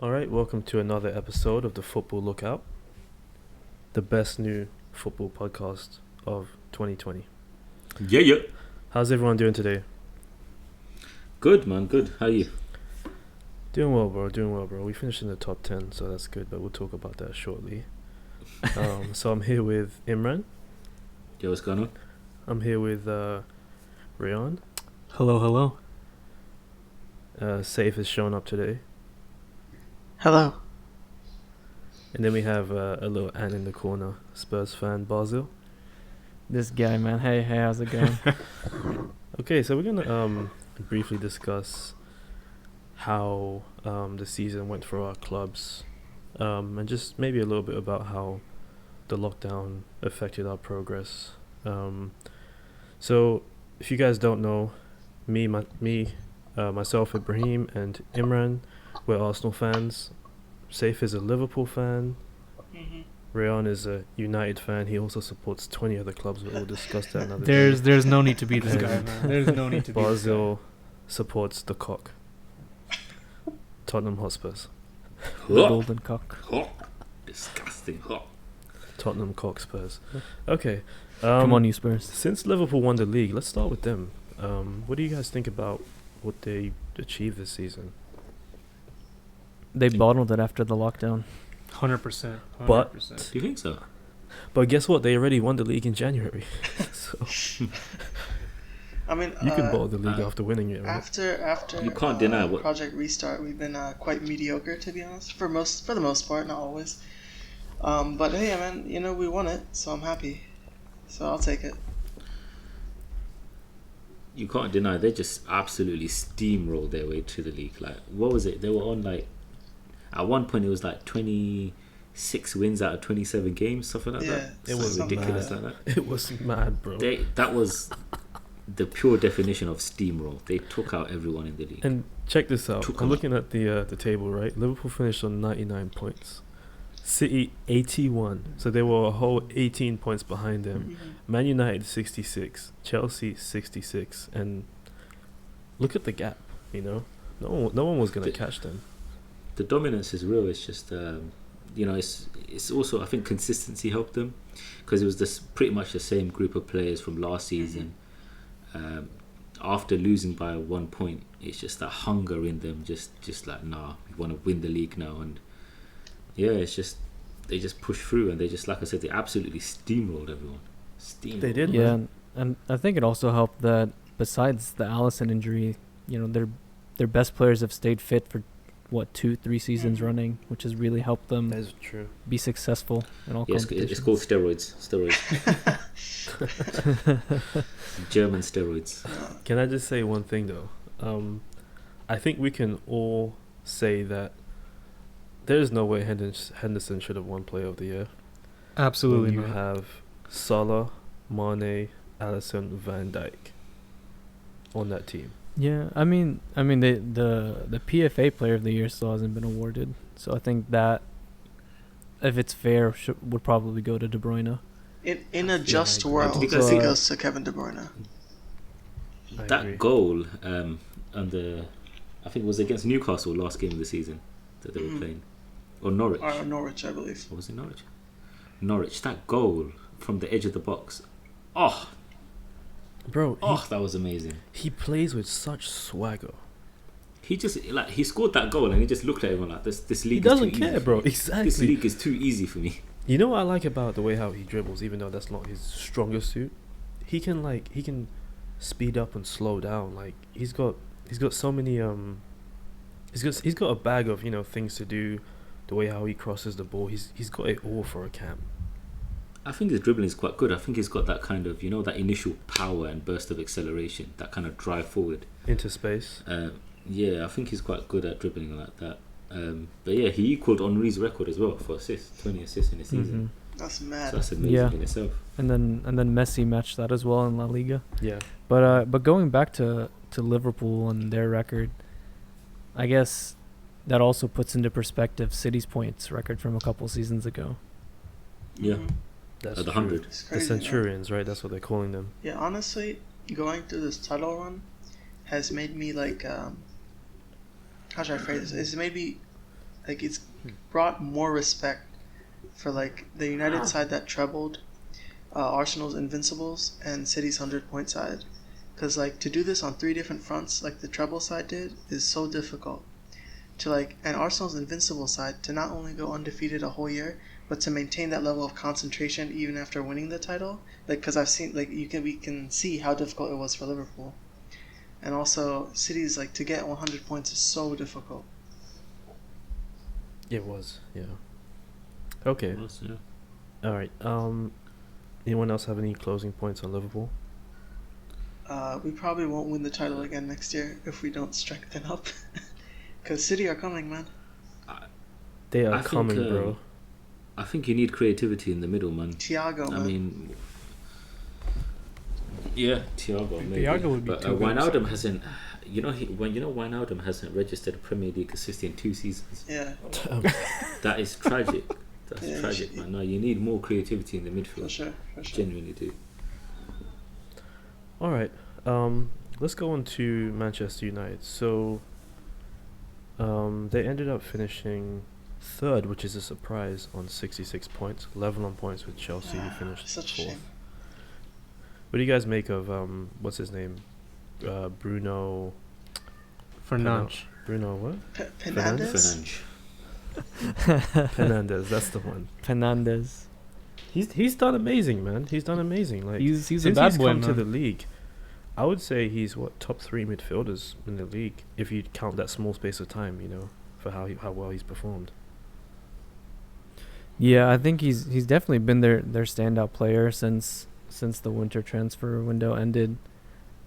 Alright, welcome to another episode of the Football Lookout, the best new football podcast of 2020. Yeah. How's everyone doing today? Good, man. Good. How are you? Doing well, bro. We finished in the top 10, so that's good, but we'll talk about that shortly. So I'm here with Imran. Yo, what's going on? I'm here with Rayan. Hello. Saif is showing up today. Hello. And then we have a little ant in the corner, Spurs fan, Basil. This guy, man. Hey, how's it going? Okay, so we're going to briefly discuss how the season went for our clubs, and just maybe a little bit about how the lockdown affected our progress. So if you guys don't know, myself, Ibrahim, and Imran, we're Arsenal fans. Saif is a Liverpool fan. Rayan is a United fan. He also supports 20 other clubs. We'll discuss that another day. There's no need to be this guy, man. There's no need to be this guy. Basil supports the cock. Tottenham Hotspurs. The golden cock. Disgusting. Tottenham Cock Spurs. Okay. Come on, you Spurs. Since Liverpool won the league, let's start with them. What do you guys think about what they achieved this season? They bottled it after the lockdown. 100%. But Do you think so? But guess what? They already won the league in January. So I mean, you can bottle the league after winning it, right? after You can't deny what- Project Restart, we've been quite mediocre, to be honest. For the most part, not always. But hey, man, we won it, so I'm happy. So I'll take it. You can't deny they just absolutely steamrolled their way to the league. Like, what was it? They were on at one point it was like 26 wins out of 27 games, something like that. It was something ridiculous like like that. It was mad, bro. That was the pure definition of steamroll. They took out everyone in the league. And check this out. Took I'm them looking at the table, right? Liverpool finished on 99 points. City 81. So they were a whole 18 points behind them. Man United 66. Chelsea 66. And look at the gap, No one was going to catch them. The dominance is real. It's just it's also, I think, consistency helped them, because it was pretty much the same group of players from last season. After losing by 1 point, it's just that hunger in them, just like, nah, we want to win the league now. And yeah, it's just they just pushed through, and they just, like I said, they absolutely steamrolled everyone. They did, Yeah, man. and I think it also helped that besides the Alisson injury, their best players have stayed fit for 2-3 seasons running, which has really helped them That's true. be successful in all Yes, competitions. it's called steroids. German steroids. Can I just say one thing, though? I think we can all say that there's no way Henderson should have won Player of the Year. Absolutely When you not. have Salah, Mane, Alisson, Van Dijk on that team. Yeah, I mean, the PFA Player of the Year still hasn't been awarded, so I think that, if it's fair, would probably go to De Bruyne. In a just I agree. world, Because it goes to Kevin De Bruyne. I That agree. goal, I think it was against Newcastle last game of the season that they were playing, or Norwich. Or Norwich, I believe. Or was it Norwich? Norwich. That goal from the edge of the box. Oh, Bro, that was amazing. he plays with such swagger. He just he scored that goal, and he just looked at everyone like, this league. He doesn't is too care, easy bro. for me. Exactly. This league is too easy for me. You know what I like about the way how he dribbles, even though that's not his strongest suit? He can speed up and slow down. Like he's got so many he's got a bag of, things to do, the way how he crosses the ball. He's got it all for a camp. I think his dribbling is quite good. I think he's got that kind of, that initial power and burst of acceleration, that kind of drive forward. Into space. Yeah, I think he's quite good at dribbling like that. But yeah, he equalled Henri's record as well for assists, 20 assists in a season. That's So mad. that's amazing Yeah. in itself. And then Messi matched that as well in La Liga. Yeah. But going back to Liverpool and their record, I guess that also puts into perspective City's points record from a couple seasons ago. Yeah, That's at the true. 100. It's The crazy, man. Centurions, right? That's what they're calling them. Yeah, honestly, going through this title run has made me how should I phrase this? It's made me Like it's brought more respect for like the United side that trebled, Arsenal's Invincibles and City's 100-point side. Because like to do this on 3 different fronts, like the treble side did, is so difficult. To like and Arsenal's Invincible side to not only go undefeated a whole year, but to maintain that level of concentration even after winning the title. Like because I've seen like we can see how difficult it was for Liverpool, and also City's like to get 100 points is so difficult. It was, yeah. Okay. Yeah. All right. Anyone else have any closing points on Liverpool? We probably won't win the title again next year if we don't strengthen up. Because City are coming, man. They are I think, coming, bro. I think you need creativity in the middle, man. Thiago, man. I mean, yeah, Thiago maybe. Thiago would be but too good. Wijnaldum hasn't. Wijnaldum hasn't registered a Premier League assist in 2 seasons. Yeah, That is tragic. That's Yeah, tragic, man. No, you need more creativity in the midfield. for sure. Genuinely do. All right. Let's go on to Manchester United. So, they ended up finishing 3rd, which is a surprise, on 66 points, level on points with Chelsea, who finished Such a 4th. shame. What do you guys make of what's his name? Bruno Fernandes. Bruno what? Fernandes? Fernandes, that's the one. Fernandes. He's done amazing, man. He's done amazing. Like He's a since bad he's boy, come to man. the league, I would say he's top 3 midfielders in the league if you count that small space of time, for how well he's performed. Yeah, I think he's definitely been their standout player since the winter transfer window ended.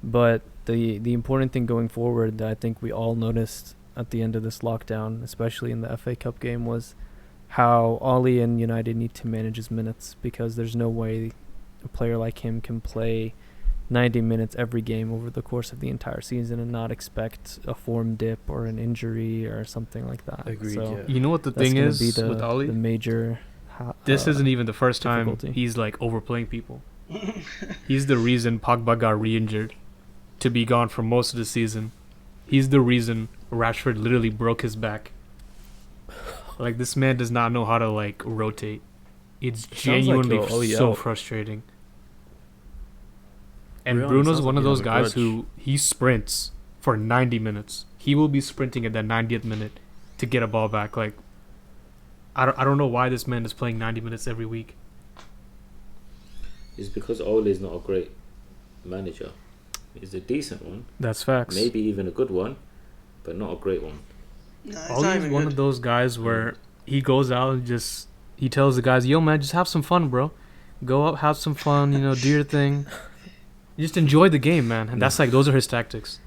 But the important thing going forward that I think we all noticed at the end of this lockdown, especially in the FA Cup game, was how Ollie and United need to manage his minutes, because there's no way a player like him can play 90 minutes every game over the course of the entire season and not expect a form dip or an injury or something like that. Agreed, So yeah. You know what the that's thing gonna is be the, with Ali? the major. This isn't even the first time difficulty. he's like overplaying people. He's the reason Pogba got re-injured to be gone for most of the season. He's the reason Rashford literally broke his back. Like, this man does not know how to like rotate. It's Sounds like genuinely you're Ollie so out. frustrating. And Rihanna, Bruno's sounds one like of you those have a guys grudge. who he sprints for 90 minutes. He will be sprinting at that 90th minute to get a ball back. Like, I don't know why this man is playing 90 minutes every week. It's because Ole is not a great manager. He's a decent one, That's facts. maybe even a good one, but not a great one. No, it's not Ollie's even one good. of those guys where he goes out and he tells the guys, "Yo, man, just have some fun, bro. Go out, have some fun. Do your thing. Just enjoy the game, man." And that's like those are his tactics.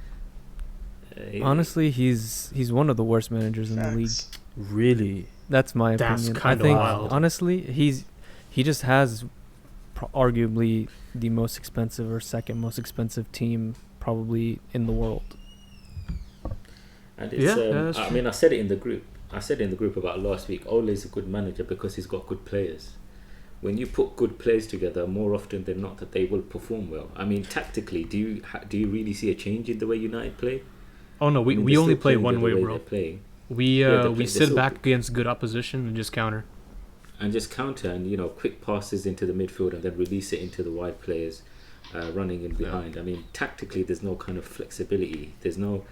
Honestly, he's one of the worst managers in the league. Facts. Really? That's my That's opinion. kinda I think wild. honestly, he just has arguably the most expensive or second most expensive team probably in the world. And it's, Yeah, that's I true. mean, I said it in the group. I said in the group about last week. Ole is a good manager because he's got good players. When you put good players together, more often than not, that they will perform well. I mean, tactically, do you really see a change in the way United play? Oh no, I mean, we they're only still play playing one the way, they're bro. playing. We Yeah, they we play- sit they're still- back against good opposition and just counter. And just counter and quick passes into the midfield and then release it into the wide players running in behind. I mean, tactically, there's no kind of flexibility. There's no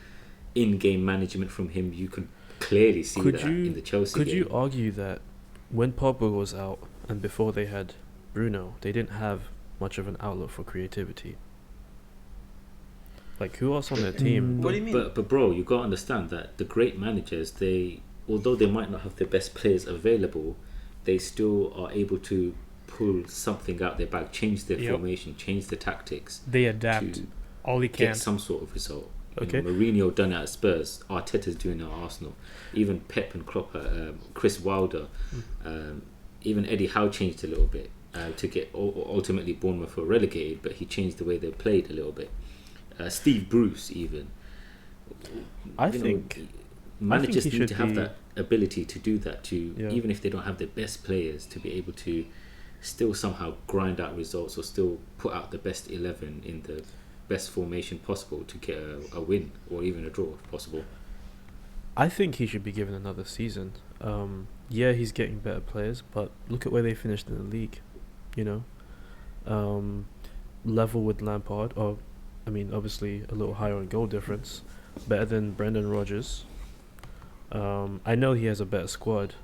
in-game management from him. You can clearly see Could that you- in the Chelsea Could game. you argue that when Pogba was out and before they had Bruno, they didn't have much of an outlet for creativity? Like, who else on their team? What do you mean? But bro, you got to understand that the great managers, although they might not have the best players available, they still are able to pull something out their bag, change their Yep. formation, change the tactics They adapt. to All he get can. some sort of result. Okay. Mourinho done it at Spurs. Arteta's doing it at Arsenal. Even Pep and Klopp, Chris Wilder, even Eddie Howe changed a little bit to get ultimately Bournemouth were relegated, but he changed the way they played a little bit. Steve Bruce even. I You know, think managers he need should to have be- that ability to do that, Yeah. even if they don't have the best players, to be able to still somehow grind out results or still put out the best 11 in the best formation possible to get a win or even a draw if possible. I think he should be given another season. Yeah, he's getting better players, but look at where they finished in the league. You know, level with Lampard, or I mean, obviously a little higher on goal difference, better than Brendan Rodgers. I know he has a better squad,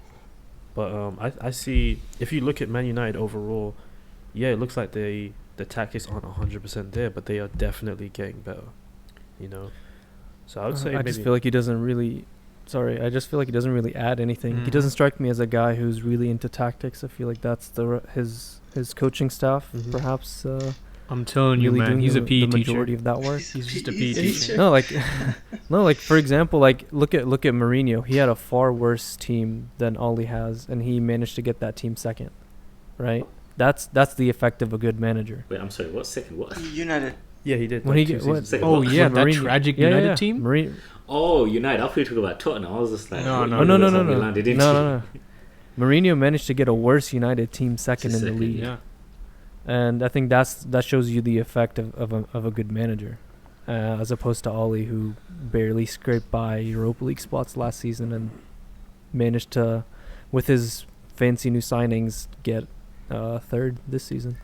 but I see if you look at Man United overall, yeah, it looks like the tactics aren't 100% there, but they are definitely getting better. You know, so I would say I just feel like he doesn't really. Sorry, I just feel like he doesn't really add anything. He doesn't strike me as a guy who's really into tactics. I feel like that's his coaching staff, perhaps. I'm telling you, really man, he's a the PE teacher. majority of that work. He's just a PE teacher. No, like for example, like look at Mourinho. He had a far worse team than Oli has, and he managed to get that team second, right? That's the effect of a good manager. Wait, I'm sorry. What second? What? United. Yeah, he did. When like he 2 get- what- seasons ago. Oh What? yeah, that Mourinho. tragic Yeah, United yeah. team. Mourinho. Oh, United. I thought you were talking about Tottenham. I was just like, No, what no. Oh no no universe no have we no landed no into? no no. Mourinho managed to get a worse United team second in the Second, league, Yeah. and I think that shows you the effect of a good manager, as opposed to Oli, who barely scraped by Europa League spots last season and managed to, with his fancy new signings, get third this season.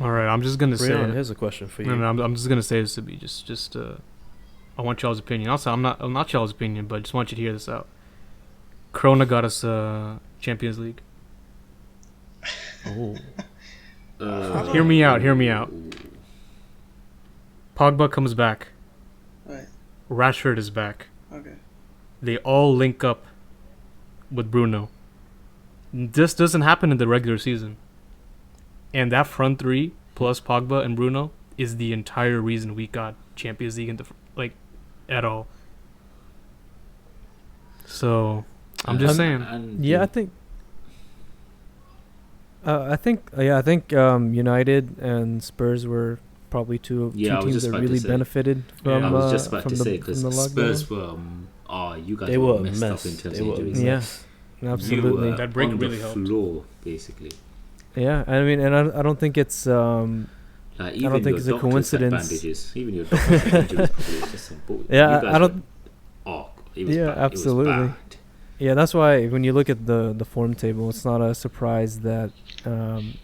All right, I'm just gonna say. Brian, here's a question for you. No, I'm just gonna say this to be just. I want y'all's opinion. Also, I'm not y'all's opinion, but I just want you to hear this out. Corona got us Champions League. Oh, Hear me out. Pogba comes back. Right. Rashford is back. Okay. They all link up with Bruno. This doesn't happen in the regular season. And that front three plus Pogba and Bruno is the entire reason we got Champions League in the at all. So I'm just saying. Yeah, I think. I think United and Spurs were probably two Yeah, I was teams just that about to really say. benefited from. I was just about from to the, say because from the Spurs lockdown. were, you guys they were were a messed mess. up in terms They of were a injuries. mess. Yeah, absolutely. You were That break on really the helped. floor, basically. Yeah, I mean, and I don't think it's. Like, even don't think your it's a doctors had coincidence. bandages. Even your doctors had injuries. Probably was just some bullshit. Yeah, You guys I don't. were- it was Yeah, bad. absolutely. It was bad. Yeah, that's why when you look at the form table, it's not a surprise that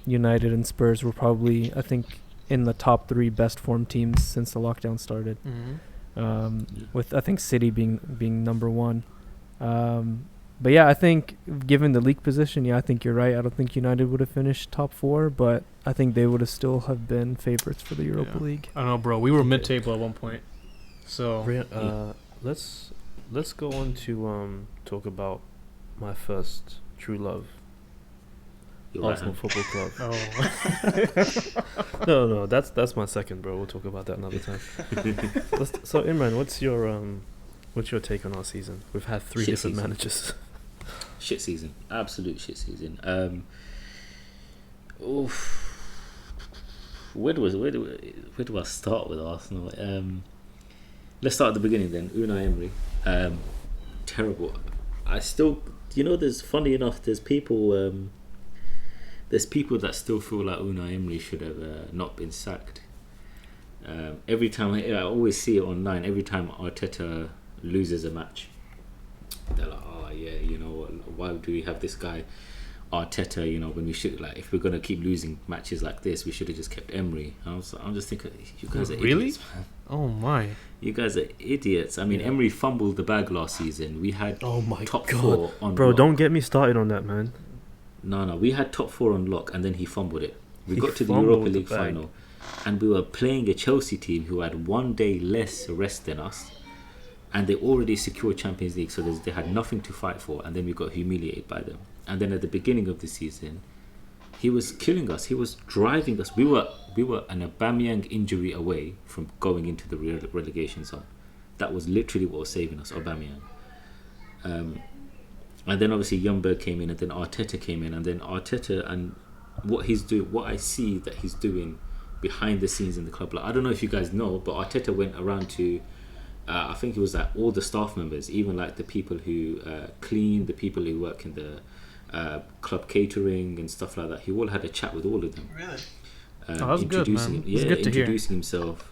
United and Spurs were probably, I think, in the top 3 best form teams since the lockdown started. With I think City being number 1. But yeah, I think given the league position, I think you're right. I don't think United would have finished top 4, but I think they would have still have been favorites for the Europa Yeah. League. I don't know, bro. We were mid-table at one point. So Brian, let's go on to talk about my first true love, You're right, Arsenal man. Football Club. oh. No, that's my second, bro. We'll talk about that another time. So Imran, what's your take on our season? We've had 3 Shit different season. managers. Shit season. Absolute shit season. Oof. Where do I start with Arsenal? Let's start at the beginning then. Unai Emery. Terrible. I still, there's funny enough. There's people that still feel like Unai Emery should have not been sacked. Every time I always see it online. Every time Arteta loses a match, they're like, "Oh yeah, why do we have this guy Arteta? When we should, like, if we're gonna keep losing matches like this, we should have just kept Emery." I'm just thinking, you guys are Really? idiots, man. Oh my. You guys are idiots. I mean, Yeah. Emery fumbled the bag last season. We had Oh my top god, 4 on bro! lock. Don't get me started on that, man. No, we had top 4 on lock, and then he fumbled it. We He got to the fumbled Europa the League bag. final, and we were playing a Chelsea team who had 1 day less rest than us, and they already secured Champions League, so they had nothing to fight for, and then we got humiliated by them. And then at the beginning of the season, he was killing us. He was driving us. We were an Aubameyang injury away from going into the relegation zone. That was literally what was saving us, Aubameyang. And then obviously Ljungberg came in, and then Arteta came in, and then Arteta and what I see that he's doing behind the scenes in the club. Like, I don't know if you guys know, but Arteta went around to, I think it was like all the staff members, even like the people who clean, the people who work in the club catering and stuff like that. He all had a chat with all of them. Really? Oh, that's good, man. Introducing It's good to hear. introducing himself,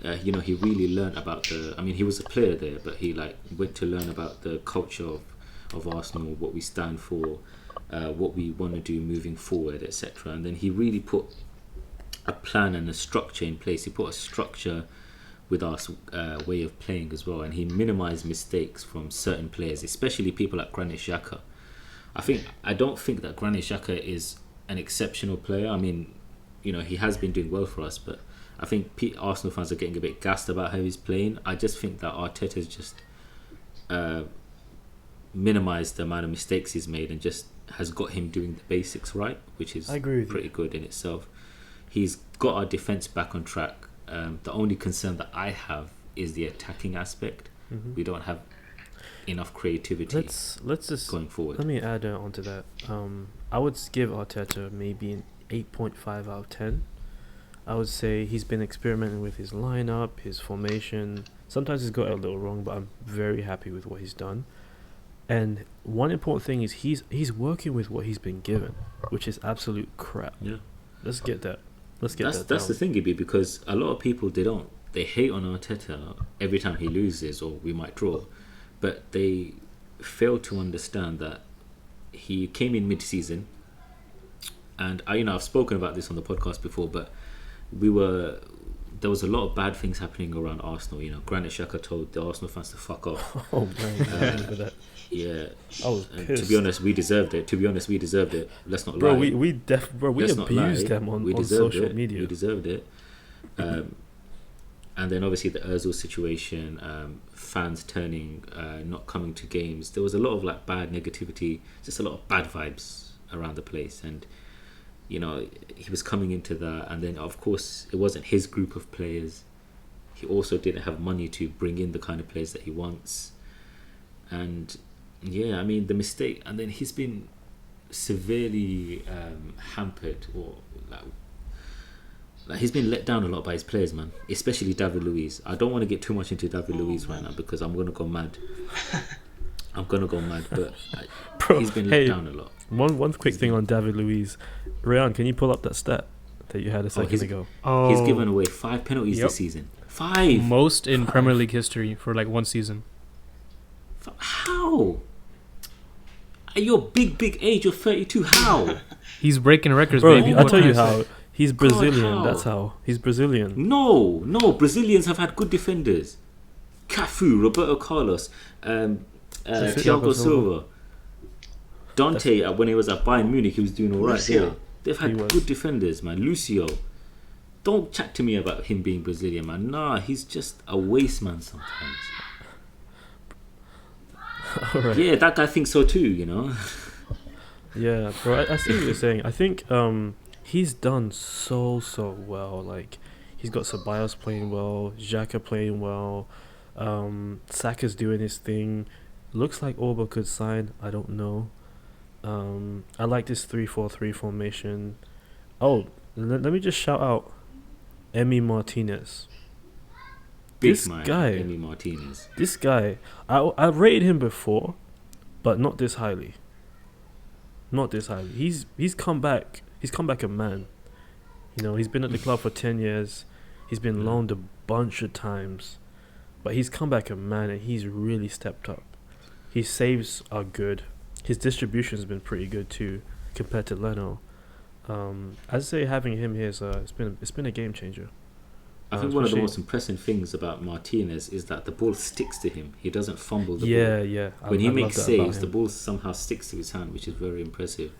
he really learned about the. I mean, he was a player there, but he like went to learn about the culture of Arsenal, what we stand for, what we want to do moving forward, etc. And then he really put a plan and a structure in place. He put a structure with our way of playing as well, and he minimised mistakes from certain players, especially people like Granit Xhaka. I don't think that Granit Xhaka is an exceptional player. I mean, he has been doing well for us, but I think Arsenal fans are getting a bit gassed about how he's playing. I just think that Arteta's just minimised the amount of mistakes he's made and just has got him doing the basics right, which is pretty good in itself. He's got our defence back on track. The only concern that I have is the attacking aspect. Mm-hmm. We don't have enough creativity. Let's just going forward. Let me add on to that. I would give Arteta maybe an 8.5 out of 10. I would say he's been experimenting with his lineup, his formation. Sometimes he's got it a little wrong, but I'm very happy with what he's done. And one important thing is he's working with what he's been given, which is absolute crap. Yeah. Let's get that. That's the thing, Gibby, because a lot of people they hate on Arteta every time he loses or we might draw, but they fail to understand that he came in mid-season, and I've spoken about this on the podcast before, but there was a lot of bad things happening around Arsenal. Granit Xhaka told the Arsenal fans to fuck off. Oh man, I remember that. Yeah, I was pissed. To be honest, we deserved it. Let's not lie. Bro, we abused them on social media. We deserved it. And then obviously the Ozil situation, fans turning, not coming to games. There was a lot of like bad negativity, just a lot of bad vibes around the place. And he was coming into that, and then of course it wasn't his group of players. He also didn't have money to bring in the kind of players that he wants. And yeah, I mean the mistake, and then he's been severely hampered, or like he's been let down a lot by his players, man. Especially David Luiz. I don't want to get too much into David Luiz right now because I'm gonna go mad. But he's been let down a lot. One quick thing on David Luiz. Rayan, can you pull up that stat that you had a second ago? He's given away 5 penalties this season. 5! Most in Premier League history for like one season. How? At your big age of 32, how? He's breaking records, bro, baby. I'll tell you how. He's Brazilian, how? that's how. He's Brazilian. No, Brazilians have had good defenders. Cafu, Roberto Carlos, Thiago Silva. Dante, when he was at Bayern Munich, he was doing all right there. They've had good defenders, man. Lucio. Don't chat to me about him being Brazilian, man. Nah, he's just a waste man sometimes. Right. Yeah, that guy thinks so too, Yeah, bro, I see what you're saying. I think he's done so well. Like, he's got Ceballos playing well, Xhaka playing well, Saka's doing his thing. Looks like Orba could sign. I don't know. I like this 3-4-3 formation. Oh, let me just shout out Emi Martinez. This guy, I've rated him before, but not this highly. He's come back. He's come back a man. He's been at the club for 10 years. He's been loaned a bunch of times, but he's come back a man, and he's really stepped up. His saves are good. His distribution's been pretty good too, compared to Leno. I'd say having him here is it's been a game changer. I think one of the most impressive things about Martinez is that the ball sticks to him. He doesn't fumble the ball. Yeah. When he makes saves, the ball somehow sticks to his hand, which is very impressive.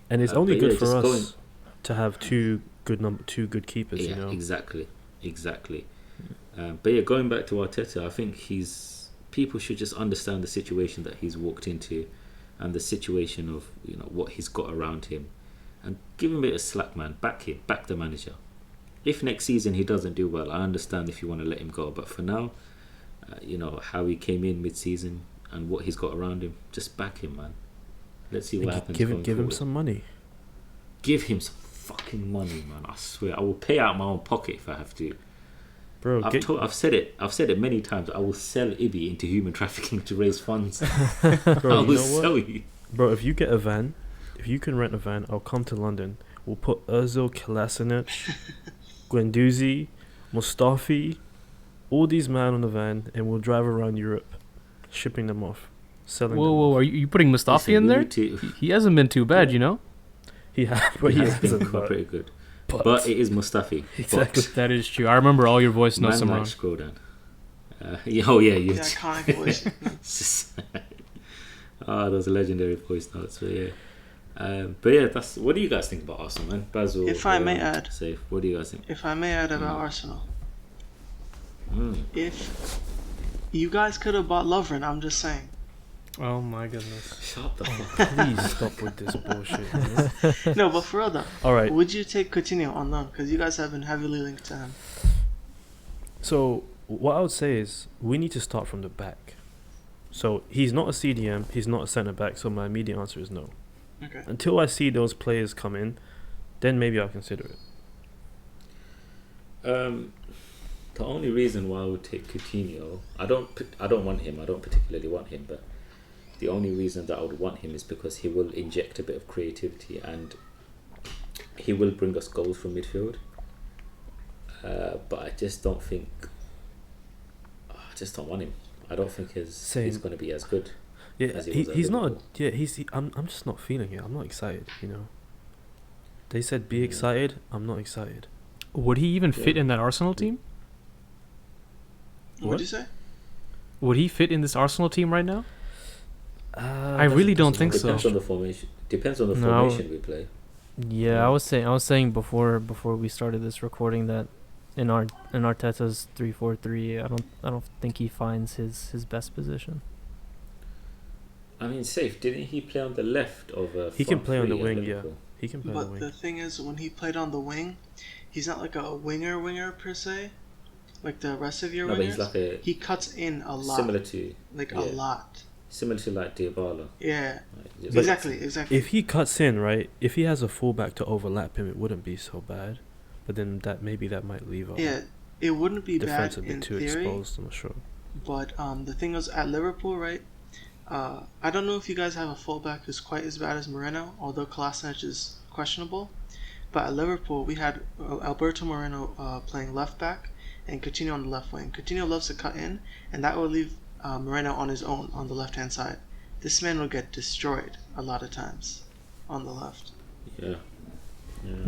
And it's only good for us to have two good keepers. Yeah, exactly. But yeah, going back to Arteta, I think people should just understand the situation that he's walked into, and the situation of what he's got around him, and give him a bit of slack, man. Back the manager. If next season he doesn't do well, I understand if you want to let him go, but for now, how he came in mid-season and what he's got around him, just back him, man. Let's see what happens. Give him some money. Give him some fucking money, man. I swear, I will pay out my own pocket if I have to. Bro, I've said it many times. I will sell Ibi into human trafficking to raise funds. Bro, I will sell you. Bro, if you get a van, if you can rent a van, I'll come to London. We'll put Ozil, Kolasinac, Guendouzi, Mustafi, all these men on the van, and we'll drive around Europe, shipping them off, selling them Whoa! off. Are you putting Mustafi Listen, in we there? need to- He hasn't been too bad, you know. He has, but he has been hasn't. But, pretty good. but, But it is Mustafi. Exactly. That is true. I remember all your voice notes, Man like Imran. scroll down. Oh yeah, you. The iconic voice. Those legendary voice notes. But yeah. But yeah, that's. What do you guys think about Arsenal, man? Basil. If I may add. Safe. What do you guys think? If I may add about Arsenal, Mm. if you guys could have bought Lovren, I'm just saying. Oh my goodness. Shut the fuck up. Please stop with this bullshit. Man. No, but for real though, All right. would you take Coutinho on loan? Because you guys have been heavily linked to him. So what I would say is we need to start from the back. So he's not a CDM. He's not a centre back. So my immediate answer is no. Okay. Until I see those players come in, then maybe I'll consider it. The only reason why I would take Coutinho, I don't want him. I don't particularly want him, but the only reason that I would want him is because he will inject a bit of creativity and he will bring us goals from midfield. But I just don't think. I just don't want him. I don't think he's Same. going to be as good. Yeah, As he was at he's not. Liverpool. I'm just not feeling it. I'm not excited. You know. They said be Mm. excited. I'm not excited. Would he even fit Yeah. in that Arsenal team? What'd you say? Would he fit in this Arsenal team right now? I really don't think so. Depends on the formation. Depends on the No. formation we play. Yeah, I was saying before we started this recording that in Arteta's 3-4-3, I don't think he finds his best position. I mean, safe. Didn't he play on the left of a? He can front play on the three at wing, yeah. Liverpool? He can play on the But wing. the thing is, when he played on the wing, he's not like a winger per se, like the rest of your No, but wingers. he's like a He cuts in a lot, similar to a lot. similar to like Dybala. Yeah, Like, just- exactly. If he cuts in, right? If he has a fullback to overlap him, it wouldn't be so bad. But then that might leave our Yeah, it wouldn't be defense bad a bit in too theory. exposed. I'm not sure. But the thing is, at Liverpool, right? I don't know if you guys have a fullback who's quite as bad as Moreno, although Kolasinac is questionable. But at Liverpool, we had Alberto Moreno playing left back and Coutinho on the left wing. Coutinho loves to cut in, and that would leave Moreno on his own on the left-hand side. This man would get destroyed a lot of times on the left. Yeah.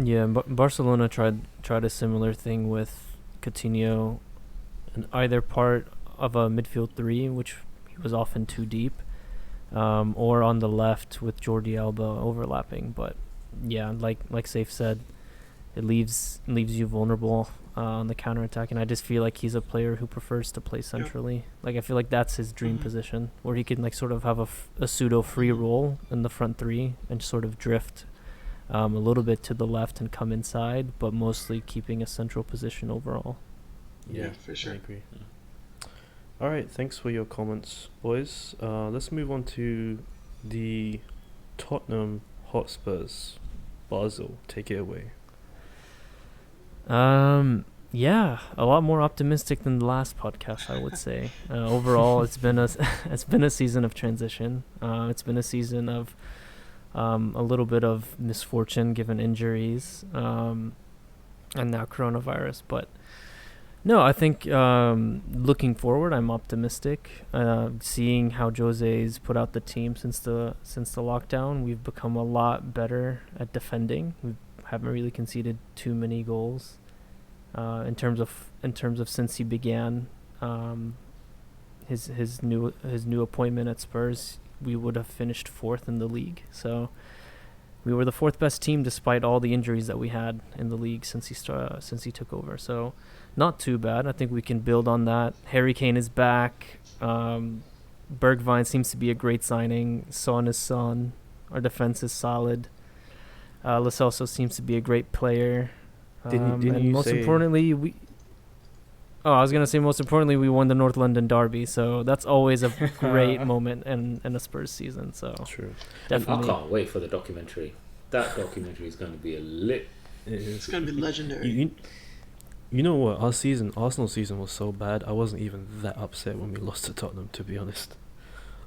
Yeah, Barcelona tried a similar thing with Coutinho in either part of a midfield three, which he was often too deep, or on the left with Jordi Alba overlapping. But yeah, like Saif said, it leaves you vulnerable on the counterattack, and I just feel like he's a player who prefers to play centrally. Like I feel like that's his dream Mhm. position, where he can like sort of have a pseudo free role in the front three and sort of drift a little bit to the left and come inside, but mostly keeping a central position overall. Yeah, for sure. I agree. All right, thanks for your comments, boys. Let's move on to the Tottenham Hotspurs. Basel, take it away. Yeah, a lot more optimistic than the last podcast, I would say. Overall, it's been a season of transition. It's been a season of a little bit of misfortune given injuries, and now coronavirus. But no, I think looking forward, I'm optimistic. Seeing how Jose's put out the team since the lockdown, we've become a lot better at defending. We haven't really conceded too many goals. In terms of since he began his new appointment at Spurs, we would have finished fourth in the league. So we were the fourth best team despite all the injuries that we had in the league since he took over. So not too bad. I think we can build on that. Harry Kane is back. Bergwijn seems to be a great signing. Son is Son. Our defense is solid. Lo Celso seems to be a great player. Didn't and you most say- importantly, I was gonna say most importantly, we won the North London Derby, so that's always a great moment in a Spurs season. So True. I definitely, can't wait for the documentary. That documentary is going to be a lit. It is. It's gonna be legendary. You know what? Arsenal season was so bad. I wasn't even that upset when we lost to Tottenham, to be honest.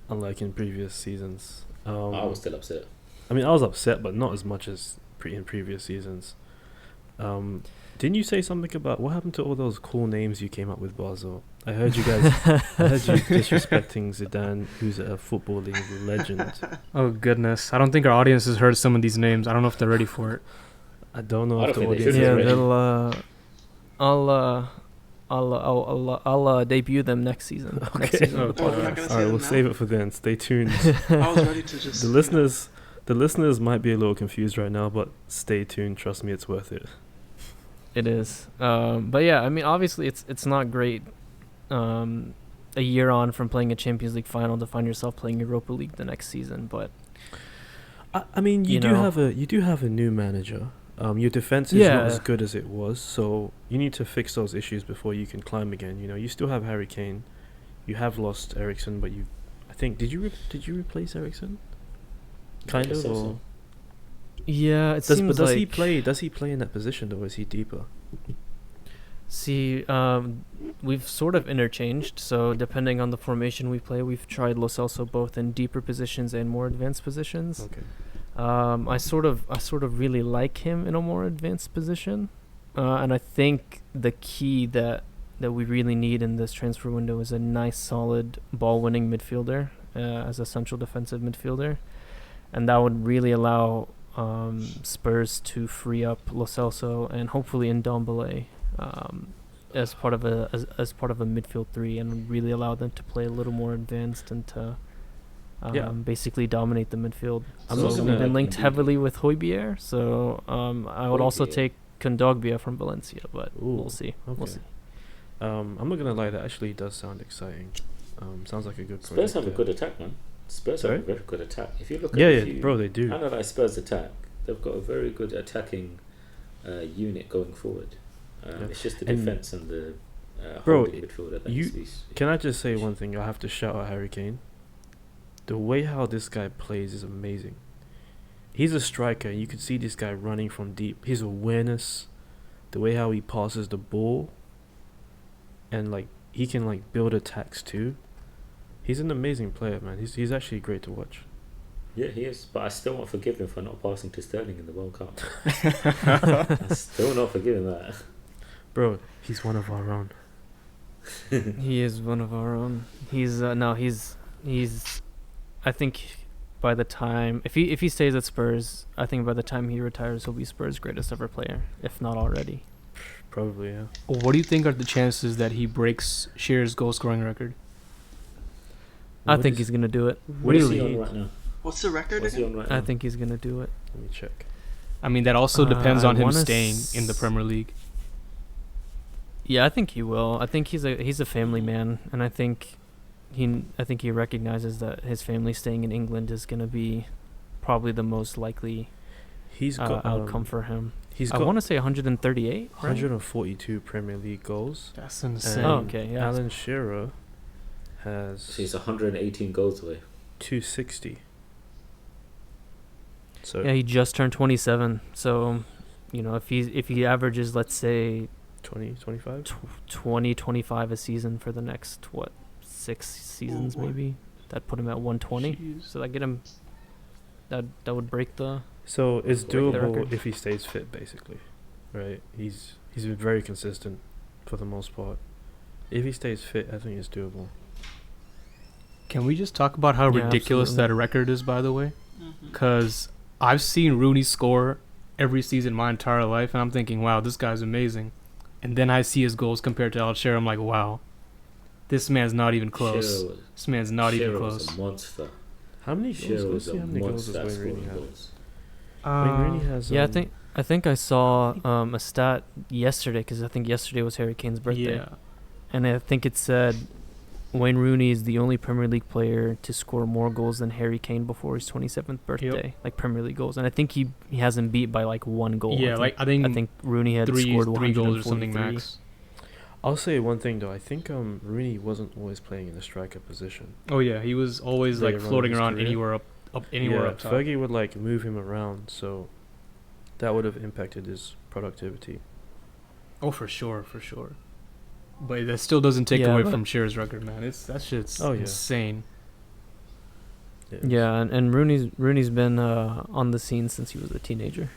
Unlike in previous seasons. I was still upset. I mean, I was upset, but not as much as in previous seasons. Didn't you say something about what happened to all those cool names you came up with, Basel? I heard you disrespecting Zidane, who's a footballing legend. Oh goodness, I don't think our audience has heard some of these names. I don't know if they're ready for it. I don't know I if don't the think they audience should is Yeah, be ready. I'll debut them next season. Next Okay. season. Oh, of the Oh, we're not podcast. gonna All say right, them we'll now? save it for then. Stay tuned. I was ready to just. The listeners might be a little confused right now, but stay tuned. Trust me, it's worth it. It is. But yeah, I mean, obviously, it's not great. A year on from playing a Champions League final to find yourself playing Europa League the next season, but I mean, you You do know. have a new manager. Your defense is not as good as it was, so you need to fix those issues before you can climb again. You know, you still have Harry Kane, you have lost Eriksen, but I think, did you replace Eriksen? Kind I of, guess so. or yeah, it does seems like. he play? Does he play in that position, or is he deeper? See, we've sort of interchanged. So depending on the formation we play, we've tried Lo Celso both in deeper positions and more advanced positions. Okay. I sort of really like him in a more advanced position, and I think the key that we really need in this transfer window is a nice, solid ball-winning midfielder as a central defensive midfielder, and that would really allow Spurs to free up Lo Celso and hopefully Ndombele as part of a midfield three, and really allow them to play a little more advanced and to basically dominate the midfield. I'm So not we've gonna- been linked Indeed. heavily with Højbjerg, so I would also Højbjerg. take Kondogbia from Valencia, but Ooh, we'll see. We'll okay. see. I'm not gonna lie, that actually does sound exciting. Sounds like a good project. Spurs have a there. good attack, man. Spurs Sorry? have a very good attack. If you look at Yeah, bro, they do. analyze Spurs' attack, they've got a very good attacking unit going forward. Yeah. It's just the And defense and the bro, holding midfielder that you- needs to be Can I just say one thing? I have to shout out Harry Kane. The way how this guy plays is amazing. He's a striker. You can see this guy running from deep. His awareness, the way how he passes the ball, and like he can like build attacks too. He's an amazing player, man. He's actually great to watch. Yeah, he is, but I still won't forgive him for not passing to Sterling in the World Cup. I still not forgiving that. Bro, he's one of our own. He is one of our own. He's I think by the time if he stays at Spurs, I think by the time he retires he'll be Spurs' greatest ever player, if not already. Probably, yeah. What do you think are the chances that he breaks Shearer's goal scoring record? I What think is- he's gonna do it. What is he Really? on right now? What's the record What's he again? on right now? I think he's gonna do it. Let me check. I mean, that also depends I on him wanna staying in the Premier League. Yeah, I think he will. I think he's a family man, and I think he recognizes that his family staying in England is gonna be probably the most likely He's got outcome for him. He's I got want to say 138. Right? 142 Premier League goals. That's And insane. Oh, okay, yeah. Alan Shearer So has he's 118 goals away. 260. So Yeah, he just turned 27. So, if he averages, let's say 20, 25? 20, 25 a season for the next 6 seasons Ooh, boy. maybe, that put him at 120. So that get him. That would break the. So it's Break the doable record. if he stays fit, basically, right? He's been very consistent for the most part. If he stays fit, I think it's doable. Can we just talk about how Yeah, ridiculous absolutely. that record is, by the way? Mhm. Because I've seen Rooney score every season my entire life, and I'm thinking, wow, this guy's amazing. And then I see his goals compared to Al Shearer, I'm like, wow, this man's not even close. Shearer was, This man's not even Shearer close. was a monster. How many goals? Shearer Let's was see a how many goals monster does at Wayne scoring Rooney have. goals. Wayne Rooney has. Yeah, I think I saw a stat yesterday, because I think yesterday was Harry Kane's birthday. Yeah. And I think it said Wayne Rooney is the only Premier League player to score more goals than Harry Kane before his 27th birthday, like Premier League goals. And I think he has him beat by like one goal. Yeah, I think Rooney had three scored goals or something 143. max. I'll say one thing though. I think Rooney wasn't always playing in the striker position. Oh yeah, he was always Later like on in floating his around career. anywhere up anywhere Yeah, up top. Fergie would like move him around, so that would have impacted his productivity. Oh, for sure. But that still doesn't take Yeah, away but- from Shearer's record, man. That shit's Oh, yeah. insane. Yeah, and Rooney's been on the scene since he was a teenager.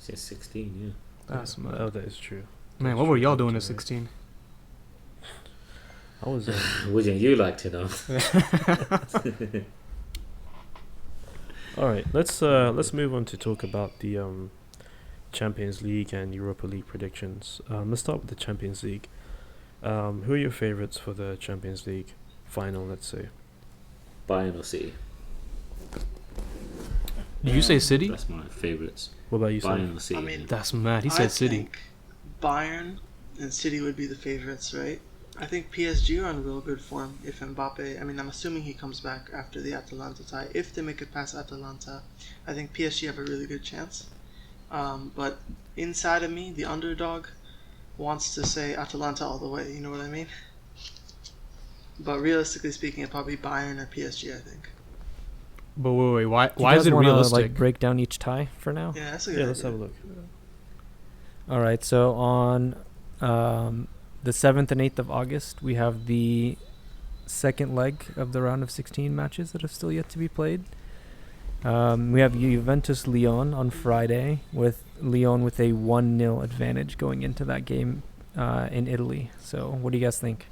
Since 16, yeah. That's mad. Oh, that is true. Man, That's what were true, y'all doing at too, 16? I was. Wouldn't you like to know? All right, let's move on to talk about the Champions League and Europa League predictions. Let's start with the Champions League. Who are your favorites for the Champions League final? Let's say. Bayern or City? Did you say City? That's my favourites. What about you, Sam? Bayern or City? I mean, That's mad. He I said City. think Bayern and City would be the favorites, right? I think PSG are in real good form if Mbappe... I mean, I'm assuming he comes back after the Atalanta tie. If they make it past Atalanta, I think PSG have a really good chance. But inside of me, the underdog wants to say Atalanta all the way, you know what I mean? But realistically speaking, it'd probably Bayern or PSG, I think. But wait, why Do you is guys it wanna, realistic? like break down each tie for now? Yeah, that's a good Yeah, let's idea. have a look. All right, so on the 7th and 8th of August, we have the second leg of the round of 16 matches that are still yet to be played. We have Juventus-Lyon on Friday, with Lyon with a 1-0 advantage going into that game in Italy. So what do you guys think?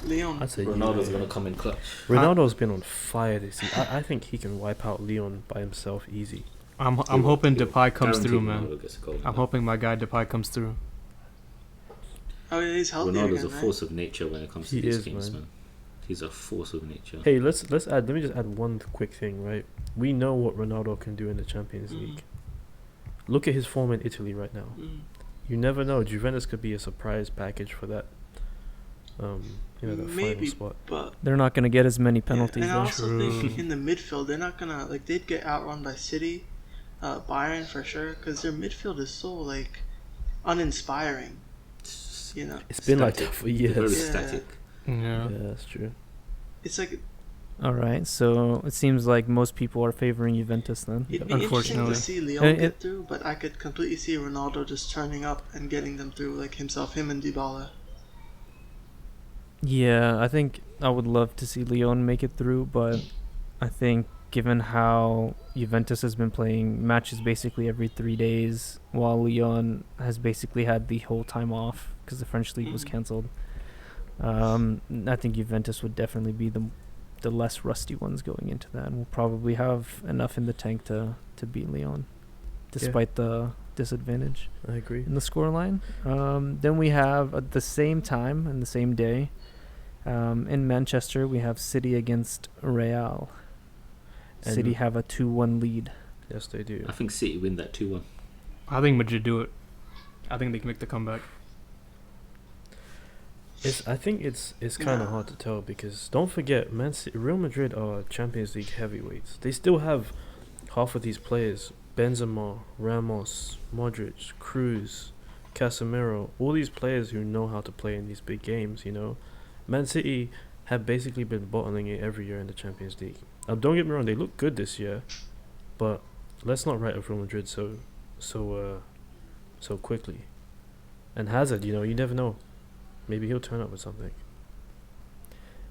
Leon. I'd say Ronaldo's yeah. going to come in clutch. Ronaldo's been on fire this season. I think he can wipe out Leon by himself easy. I'm hoping Depay comes through, Guaranteed man. Ronaldo gets a goal in I'm that. hoping my guy Depay comes through. Oh, yeah, he's healthy Ronaldo's again, a right? force of nature when it comes to He these is, games, man. man. He's a force of nature. Hey, let's add. Let me just add one quick thing, right? We know what Ronaldo can do in the Champions League. Look at his form in Italy right now. You never know. Juventus could be a surprise package for that. The Maybe, final spot. but They're not going to get as many penalties. and I though. also think in the midfield they're not gonna they'd get outrun by City, Bayern for sure, because their midfield is so like uninspiring. You know, It's been like that Static. for Very years. Yeah. static. Yeah. Yeah, that's true. it's like All right, so it seems like most people are favoring Juventus then. it'd be interesting Unfortunately. to see Leon And get through, but I could completely see Ronaldo just turning up and getting them through, like him and Dybala. Yeah, I think I would love to see Lyon make it through, but I think given how Juventus has been playing matches basically every 3 days, while Lyon has basically had the whole time off because the French league was cancelled, I think Juventus would definitely be the less rusty ones going into that, and will probably have enough in the tank to beat Lyon, despite the disadvantage I agree. in the scoreline. Then we have at the same time and the same day, in Manchester, we have City against Real. And City have a 2-1 lead. Yes, they do. I think City win that 2-1. I think Madrid do it. I think they can make the comeback. I think it's kind of hard to tell because don't forget, Real Madrid are Champions League heavyweights. They still have half of these players: Benzema, Ramos, Modric, Cruz, Casemiro. All these players who know how to play in these big games. You know, Man City have basically been bottling it every year in the Champions League. Don't get me wrong; they look good this year, but let's not write off Real Madrid so quickly. And Hazard, you never know. Maybe he'll turn up with something.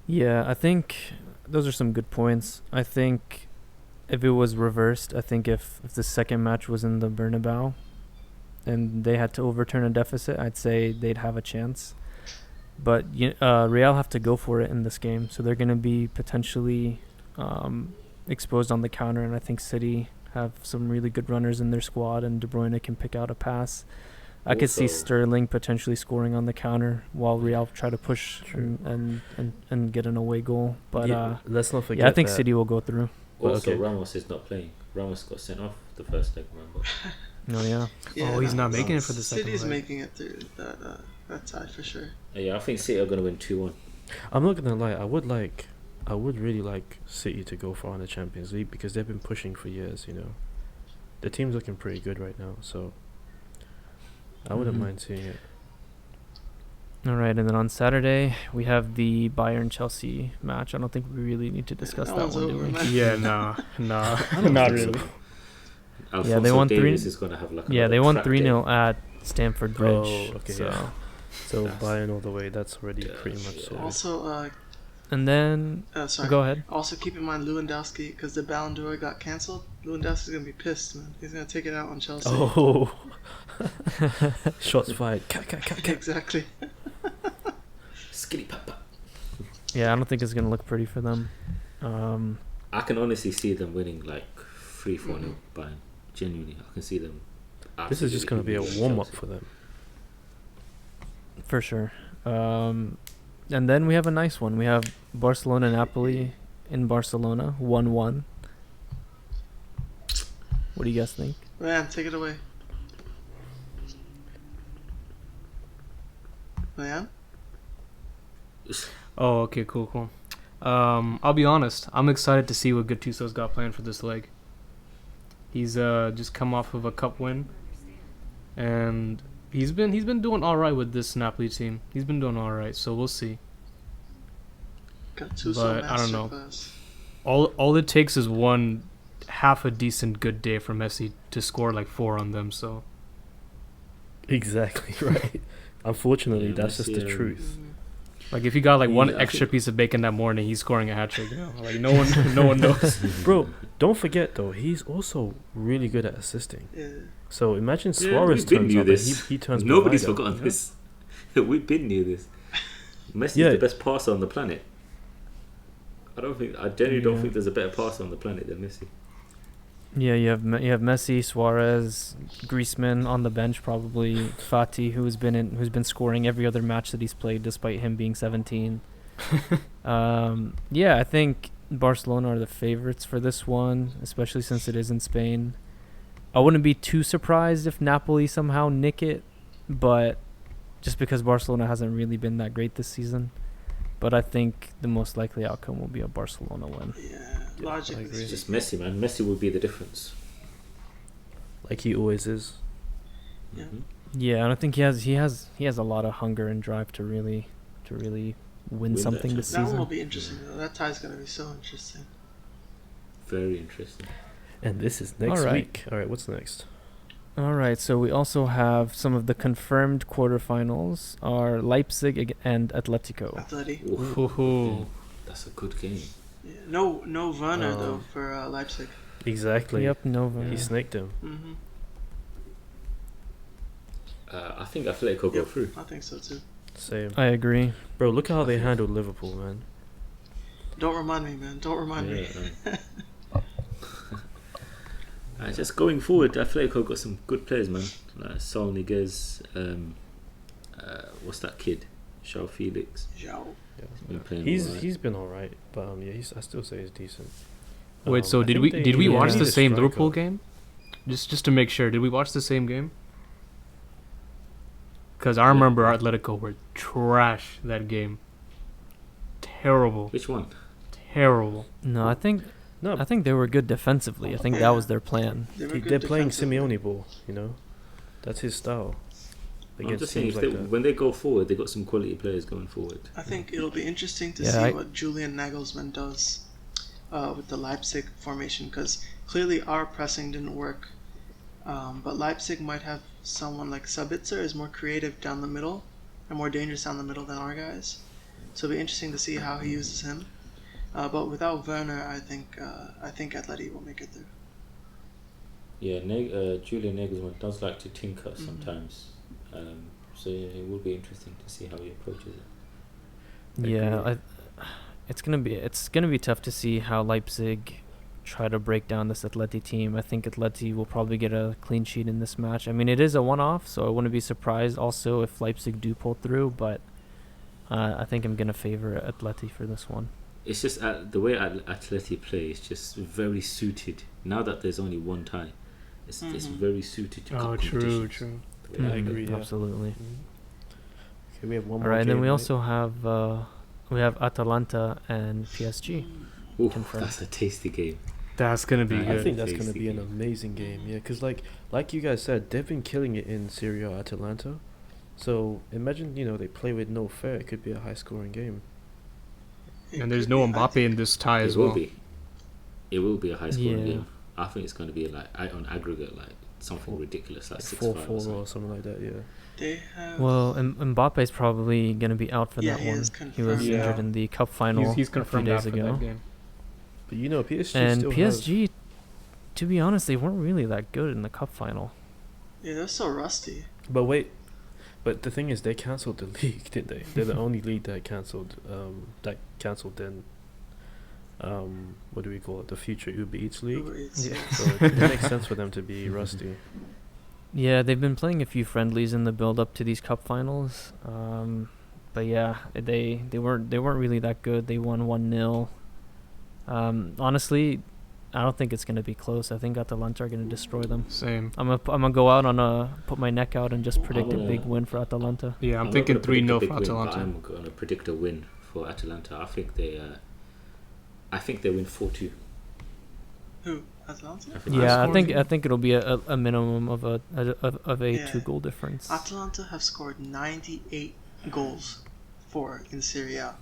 Yeah, I think those are some good points. I think if it was reversed, I think if the second match was in the Bernabeu and they had to overturn a deficit, I'd say they'd have a chance. But Real have to go for it in this game, so they're going to be potentially exposed on the counter, and I think City have some really good runners in their squad, and De Bruyne can pick out a pass. I could see Also- Sterling potentially scoring on the counter while Real try to push and get an away goal. But Let's not forget. I think that City will go through. Also, okay. Ramos is not playing. Ramos got sent off the first leg, remember? Oh yeah. Oh, he's not making it for the second City's leg. making it through that tie for sure. Yeah, I think City are going to win 2-1. I'm not gonna lie. I would really like City to go far in the Champions League because they've been pushing for years. The team's looking pretty good right now, so I wouldn't Mhm. mind seeing it. All right, and then on Saturday we have the Bayern-Chelsea match. I don't think we really need to discuss that that one's one, do over, we? man. Yeah, nah, not think really. so. Alphonso they won Davies 3 is going to have like Yeah, another they won crap 3-0 day. at Stamford Bridge. Oh, okay, so yeah. So That's- Bayern all the way. That's already Yeah, pretty much yeah. sorted. Also, And then Sorry. go ahead. Also, keep in mind Lewandowski, because the Ballon d'Or got cancelled. Lewandowski's gonna be pissed, man. He's gonna take it out on Chelsea. Oh, shots fired. Exactly. Skitty papa. Yeah, I don't think it's gonna look pretty for them. I can honestly see them winning like 3-4-0 Bayern. Genuinely, I can see them. This is just going to be a absolutely warm up Chelsea. for them. For sure. And then we have a nice one. We have Barcelona-Napoli in Barcelona, 1-1. What do you guys think? Man, take it away. Man? Oh, okay, cool. I'll be honest. I'm excited to see what Gattuso's got planned for this leg. He's just come off of a cup win, and he's been doing all right with this Napoli team. He's been doing all right, so we'll see. Gattuso But I don't know. masterclass. All it takes is one half a decent good day for Messi to score like 4 on them. So Exactly right. Unfortunately, Yeah, that's just the Messi, truth. like if he got like one Yeah, I extra think- piece of bacon that morning, he's scoring a hat trick. You know? Like no one knows. Bro, don't forget though, he's also really good at assisting. Yeah. So imagine Yeah, Suarez we've been turns knew up and this. he turns Nobody's behind him, forgotten you know? this. We've been knew this. Messi's Yeah. the best passer on the planet. I genuinely don't Yeah. think there's a better passer on the planet than Messi. Yeah, you have Messi, Suarez, Griezmann on the bench, probably Fati, who's been scoring every other match that he's played, despite him being 17. Yeah, I think Barcelona are the favorites for this one, especially since it is in Spain. I wouldn't be too surprised if Napoli somehow nick it, but just because Barcelona hasn't really been that great this season. But I think the most likely outcome will be a Barcelona win. Yeah, Yeah, logically I agree. It's speaking. just Messi, man. Messi will be the difference. Like he always is. Yeah. Mhm. Yeah, and I think he has a lot of hunger and drive to really win Win that something this That one will season. be interesting, though. That tie's gonna be so interesting. Very interesting. And this is next Alright. week. All right, what's next? All right, so we also have some of the confirmed quarterfinals are Leipzig and Atletico. Atleti. Oof. Ooh. That's a good game. Yeah. No Werner, Oh. though, for Leipzig. Exactly. Yep, Nova. He Yeah. snaked him. Mm-hmm. I think Atletico go Yep. through. I think so, too. Same. I agree. Bro, look at how they handled Liverpool, man. Don't remind me, man. Don't remind me. Just going forward, Atletico got some good players, man. Like Saul Niguez, what's that kid? João Felix. João. Been playing He's alright. he's been alright, but yeah, I still say he's decent. Wait, so I did think we they did we need watch a the same striker. Liverpool game? Just to make sure, did we watch the same game? Because I remember Atletico were trash that game. Terrible, Which one? terrible. No, I think No, they were good defensively. I think that was their plan. They were they're good playing defensively. Simeone ball, you know? That's his style. I'm Against just saying, teams if like they, that. when they go forward, they got some quality players going forward. I think it'll be interesting to Yeah, see I- what Julian Nagelsmann does with the Leipzig formation, because clearly our pressing didn't work. But Leipzig might have someone like Sabitzer is more creative down the middle and more dangerous down the middle than our guys. So it'll be interesting to see how he uses him. But without Werner, I think Atleti will make it through. Yeah, Julian Nagelsmann does like to tinker Mhm. sometimes. So yeah, it will be interesting to see how he approaches it. Yeah, it's gonna be tough to see how Leipzig try to break down this Atleti team. I think Atleti will probably get a clean sheet in this match. I mean, it is a one-off, so I wouldn't be surprised also if Leipzig do pull through. But I think I'm gonna favor Atleti for this one. It's just the way Atleti play is just very suited. Now that there's only one tie, it's Mhm. very suited to Oh, cup true, competitions. true. Yeah, I Yeah. agree, yeah. Absolutely. Okay, we have one All more right, and then game, we right? also have Atalanta and PSG. Ooh, Confirmed. that's a tasty game. That's gonna be I I good. think that's Tasty going to be an game. amazing game, yeah, because like you guys said, they've been killing it in Serie A, Atalanta. So imagine, they play with no fear. It could be a high-scoring game. It And there's could no be. I Mbappe think- in this tie It as will well. be. It will be a high scoring Yeah. game. I think it's going to be like on aggregate like something ridiculous like 6-5 4-4 or or something. something like that. Yeah. They have. Well, Mbappe's probably going to be out for Yeah, that he one. is He was confirmed injured out. in the cup final He's a few confirmed days after ago. that game. But you know, PSG And still PSG, to be honest, they weren't really that good in the cup final. Yeah, they're so rusty. But wait, but the thing is, they cancelled the league, didn't they? They're the only league that cancelled. Then. What do we call it? The future Uber Eats league. Uber Eats, Yeah. yes. So it makes sense for them to be rusty. Yeah, they've been playing a few friendlies in the build-up to these cup finals. But yeah, they weren't really that good. They won 1-0. Honestly, I don't think it's gonna be close. I think Atalanta are gonna destroy them. Same. I'm gonna go out put my neck out and just predict a gonna- big win for Atalanta. Yeah, I'm not thinking gonna predict a 3-0 big for win, but Atalanta. I'm going to predict a win for Atalanta. I think they win 4-2. Who? Atlanta? Yeah, scoring. I think it'll be a minimum of a Yeah. 2-goal difference. Atalanta have scored 98 goals in Serie A.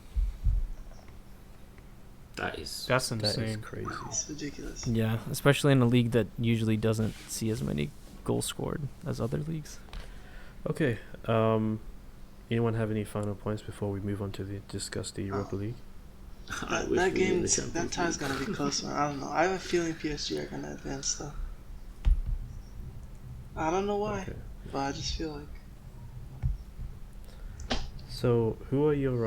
That's That is insane. crazy. It's ridiculous. Yeah, especially in a league that usually doesn't see as many goals scored as other leagues. Okay. Anyone have any final points before we move on to discuss the Europa League? I wish That we were in game, the Champions that tie's League. gonna be close. I don't know. I have a feeling PSG are gonna advance though. I don't know why, Okay. but I just feel like. So, who are your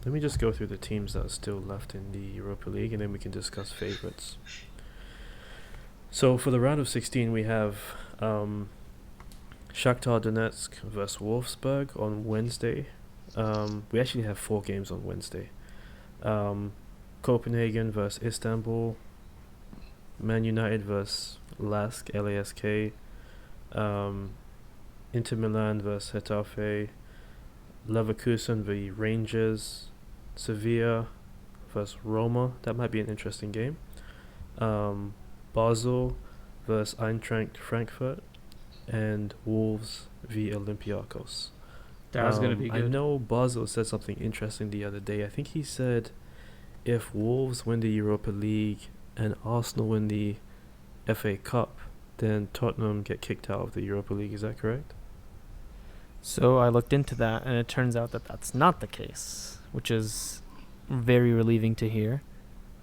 Let me just go through the teams that are still left in the Europa League, and then we can discuss favorites. So, for the round of 16, we have Shakhtar Donetsk versus Wolfsburg on Wednesday. We actually have 4 games on Wednesday. Copenhagen versus Istanbul. Man United versus LASK. Inter Milan versus Getafe. Leverkusen v Rangers. Sevilla versus Roma. That might be an interesting game. Basel versus Eintracht Frankfurt. And Wolves v Olympiacos. That's gonna be I good. know Basel said something interesting the other day. I think he said if Wolves win the Europa League and Arsenal win the FA Cup, then Tottenham get kicked out of the Europa League. Is that correct? So I looked into that, and it turns out that that's not the case, which is very relieving to hear.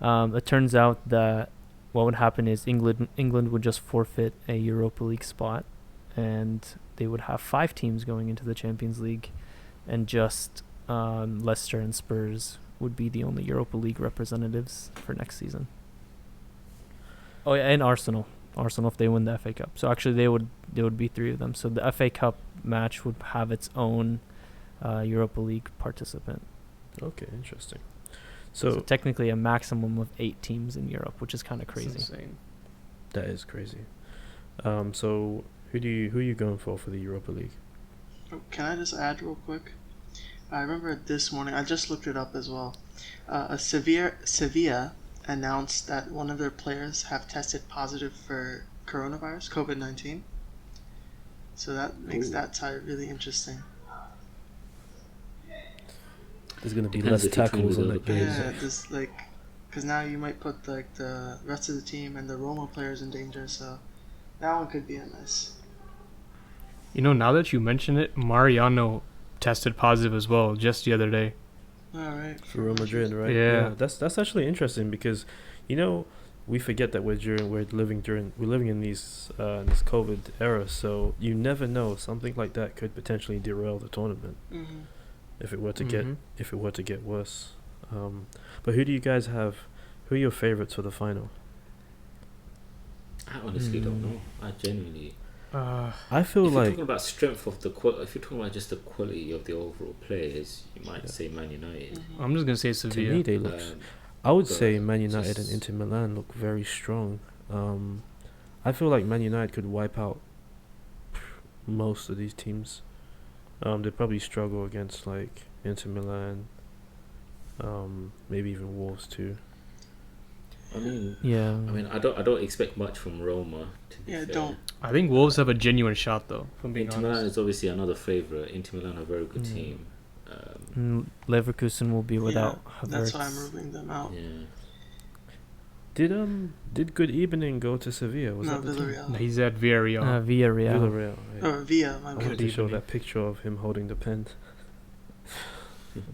It turns out that what would happen is England would just forfeit a Europa League spot, and they would have 5 teams going into the Champions League, and just Leicester and Spurs would be the only Europa League representatives for next season. Oh yeah, and Arsenal if they win the FA Cup. So actually they would be 3 of them. So the FA Cup match would have its own Europa League participant. Okay, interesting. So So technically a maximum of 8 teams in Europe, which is kind of That's crazy. insane. that is crazy. So who are you going for the Europa League? Can I just add real quick? I remember this morning. I just looked it up as well. Sevilla announced that one of their players have tested positive for coronavirus, COVID-19. So that makes Ooh. that tie really interesting. There's gonna be Depends less if you're training tackles with on other that game. players. Yeah, just like, because now you might put like the rest of the team and the Roma players in danger. So that one could be a mess. You know, now that you mention it, Mariano tested positive as well just the other day. All right. For Real Madrid, right? Yeah. That's actually interesting because, we forget that we're living in these this COVID era, so you never know, something like that could potentially derail the tournament Mm-hmm. if it were to Mhm. get worse. But who do you guys have? Who are your favorites for the final? I honestly don't know. I genuinely. I feel If you're like talking about strength of the if you're talking about just the quality of the overall players, you might say Man United. Mm-hmm. I'm just gonna say to Sevilla. me they look. Um, I would but say Man United and just- Inter Milan look very strong. I feel like Man United could wipe out most of these teams. They'd probably struggle against like Inter Milan, maybe even Wolves too. I mean, Yeah. I don't expect much from Roma. To be Yeah, fair. don't. I think Wolves have a genuine shot though. From being Inter Milan honest. is obviously another favourite. Inter Milan are a very good Mm. team. Leverkusen will be without That's why I'm Havertz. ruling them out. Yeah. Did Good Evening go to Sevilla? Was No, that the team? Villarreal. He's at Villarreal. Villarreal. Villarreal. Right. Or Villa, my I bad. wanted to show Evening. that picture of him holding the pen.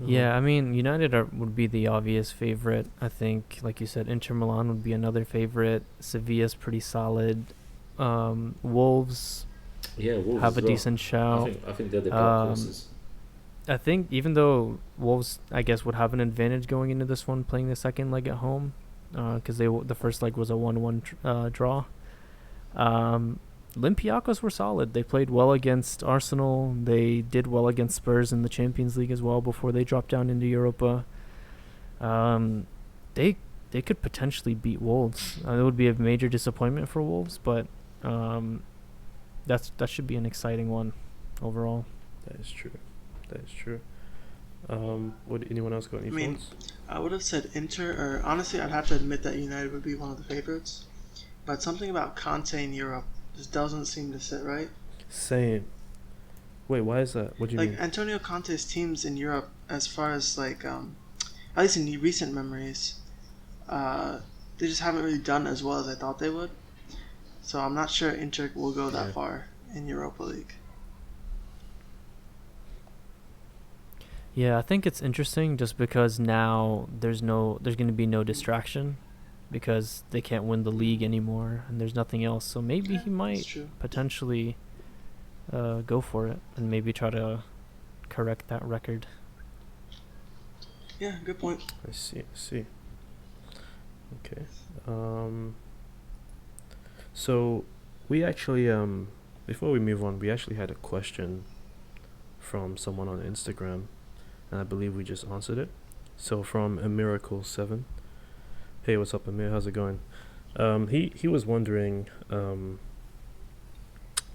Yeah, I mean, United would be the obvious favorite. I think, like you said, Inter Milan would be another favorite. Sevilla's pretty solid. Wolves Yeah, Wolves have a as well. decent shout. I think they're the dark horses. I think even though Wolves, I guess, would have an advantage going into this one, playing the second leg at home, because the first leg was a 1-1 draw. Olympiacos were solid. They played well against Arsenal. They did well against Spurs in the Champions League as well before they dropped down into Europa. They could potentially beat Wolves. It would be a major disappointment for Wolves, but that should be an exciting one overall. That is true. Would anyone else got any thoughts? I would have said Inter, or honestly, I'd have to admit that United would be one of the favorites. But something about Conte in Europe just doesn't seem to sit right. Same. Wait, why is that? What do you mean? Antonio Conte's teams in Europe, as far as at least in recent memories, they just haven't really done as well as I thought they would. So I'm not sure Inter will go that far in Europa League. Yeah, I think it's interesting just because now there's going to be no distraction because they can't win the league anymore and there's nothing else. So maybe he might potentially go for it and maybe try to correct that record. Yeah, good point. I see. Okay. So we actually before we move on, we actually had a question from someone on Instagram, and I believe we just answered it. So from A Miracle 7. Hey, what's up, Amir? How's it going? He was wondering who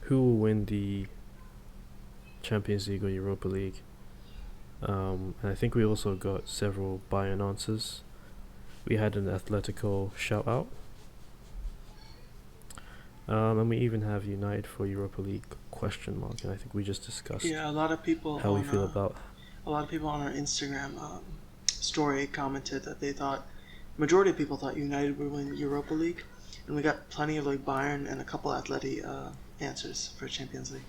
will win the Champions League or Europa League. And I think we also got several Bayern answers. We had an Atletico shout out. And we even have United for Europa League question mark. And I think we just discussed a lot of people how we feel about. A lot of people on our Instagram story commented that they thought, majority of people thought United would win Europa League, and we got plenty of Bayern and a couple Atleti answers for Champions League.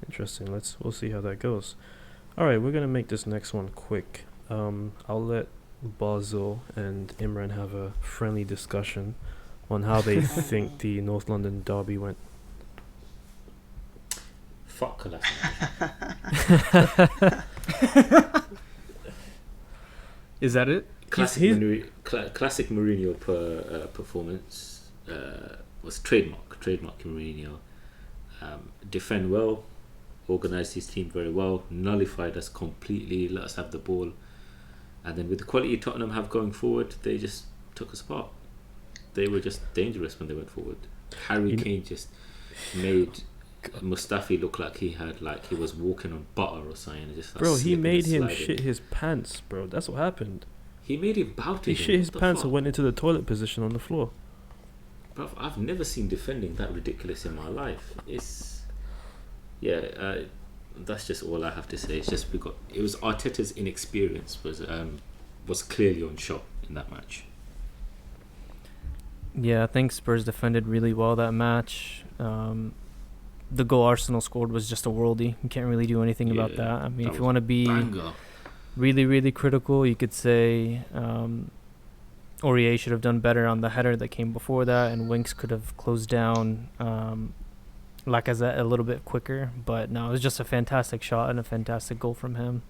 Interesting. We'll see how that goes. All right, we're gonna make this next one quick. I'll let Basil and Imran have a friendly discussion on how they think the North London derby went. Fuck Kolasinac. Is that it? Classic Mourinho performance was trademark Mourinho. Defend well, organised his team very well, nullified us completely, let us have the ball, and then with the quality Tottenham have going forward, they just took us apart. They were just dangerous when they went forward. Harry Kane just made Mustafi look like he was walking on butter or something. Just bro, he made him shit his pants, bro. That's what happened. He made him bow to him. He shit his pants and went into the toilet position on the floor. Bro, I've never seen defending that ridiculous in my life. That's just all I have to say. It's just it was Arteta's inexperience was clearly on show in that match. Yeah, I think Spurs defended really well that match. The goal Arsenal scored was just a worldie. You can't really do anything about that. I mean, if you want to be really, really critical, you could say Aurier should have done better on the header that came before that, and Winks could have closed down Lacazette a little bit quicker. But no, it was just a fantastic shot and a fantastic goal from him.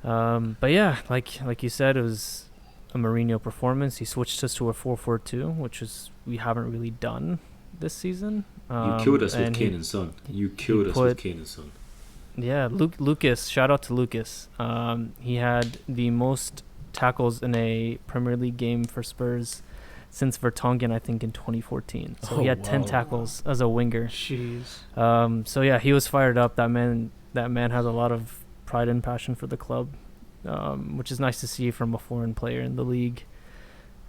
But yeah, like you said, it was a Mourinho performance. He switched us to a 4-4-2, which we haven't really done this season. You killed us with Kane and Son. Yeah, Lucas. Shout out to Lucas. He had the most tackles in a Premier League game for Spurs since Vertonghen, I think, in 2014. So he had 10 tackles as a winger. Jeez. So yeah, he was fired up. That man has a lot of pride and passion for the club, which is nice to see from a foreign player in the league.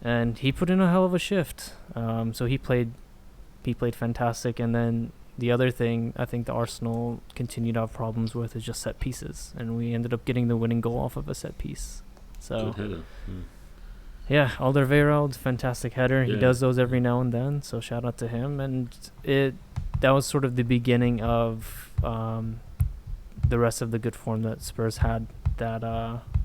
And he put in a hell of a shift. So he played fantastic. And then the other thing I think the Arsenal continue to have problems with is just set pieces. And we ended up getting the winning goal off of a set piece. So Yeah, Alderweireld, fantastic header. He Yeah. does those every now and then, so shout out to him. And that was sort of the beginning of the rest of the good form that Spurs had that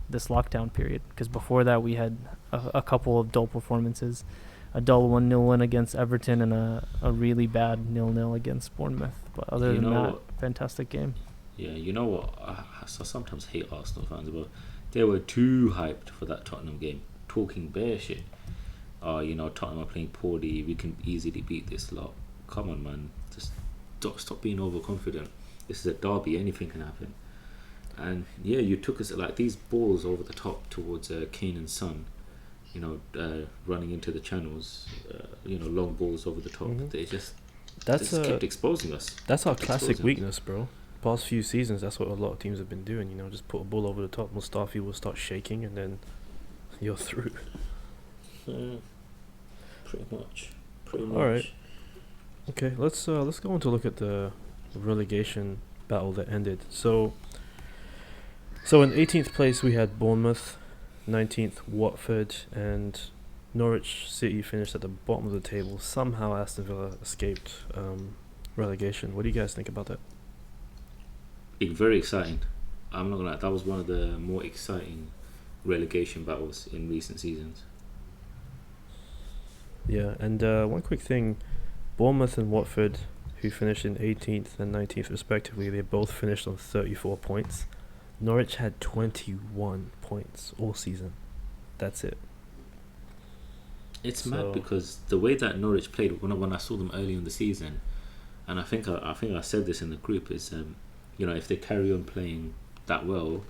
this lockdown period. Because before that, we had a couple of dull performances, a dull 1-0 win against Everton and a really bad 0-0 against Bournemouth. But other You than know that, what? fantastic game. Yeah, you know what? I sometimes hate Arsenal fans, but they were too hyped for that Tottenham game, talking bare shit. Tottenham are playing poorly. We can easily beat this lot. Come on, man. Just stop being overconfident. This is a derby. Anything can happen. And yeah, you took us like these balls over the top towards Kane and Son. Running into the channels. Long balls over the top. Mhm. They just That's kept exposing us. That's our Kept classic exposing us. weakness, bro. Past few seasons, that's what a lot of teams have been doing. Just put a ball over the top. Mustafi will start shaking, and then you're through. Yeah, pretty much. All right. Okay, let's go on to look at the relegation battle that ended. So in 18th place we had Bournemouth, 19th Watford, and Norwich City finished at the bottom of the table. Somehow Aston Villa escaped relegation. What do you guys think about that? Very exciting. I'm not gonna lie, that was one of the more exciting relegation battles in recent seasons. Yeah, and one quick thing, Bournemouth and Watford, who finished in 18th and 19th respectively, they both finished on 34 points. Norwich had 21 points all season. That's it. It's So- mad because the way that Norwich played when I saw them early in the season, and I think I said this in the group, is if they carry on playing that well,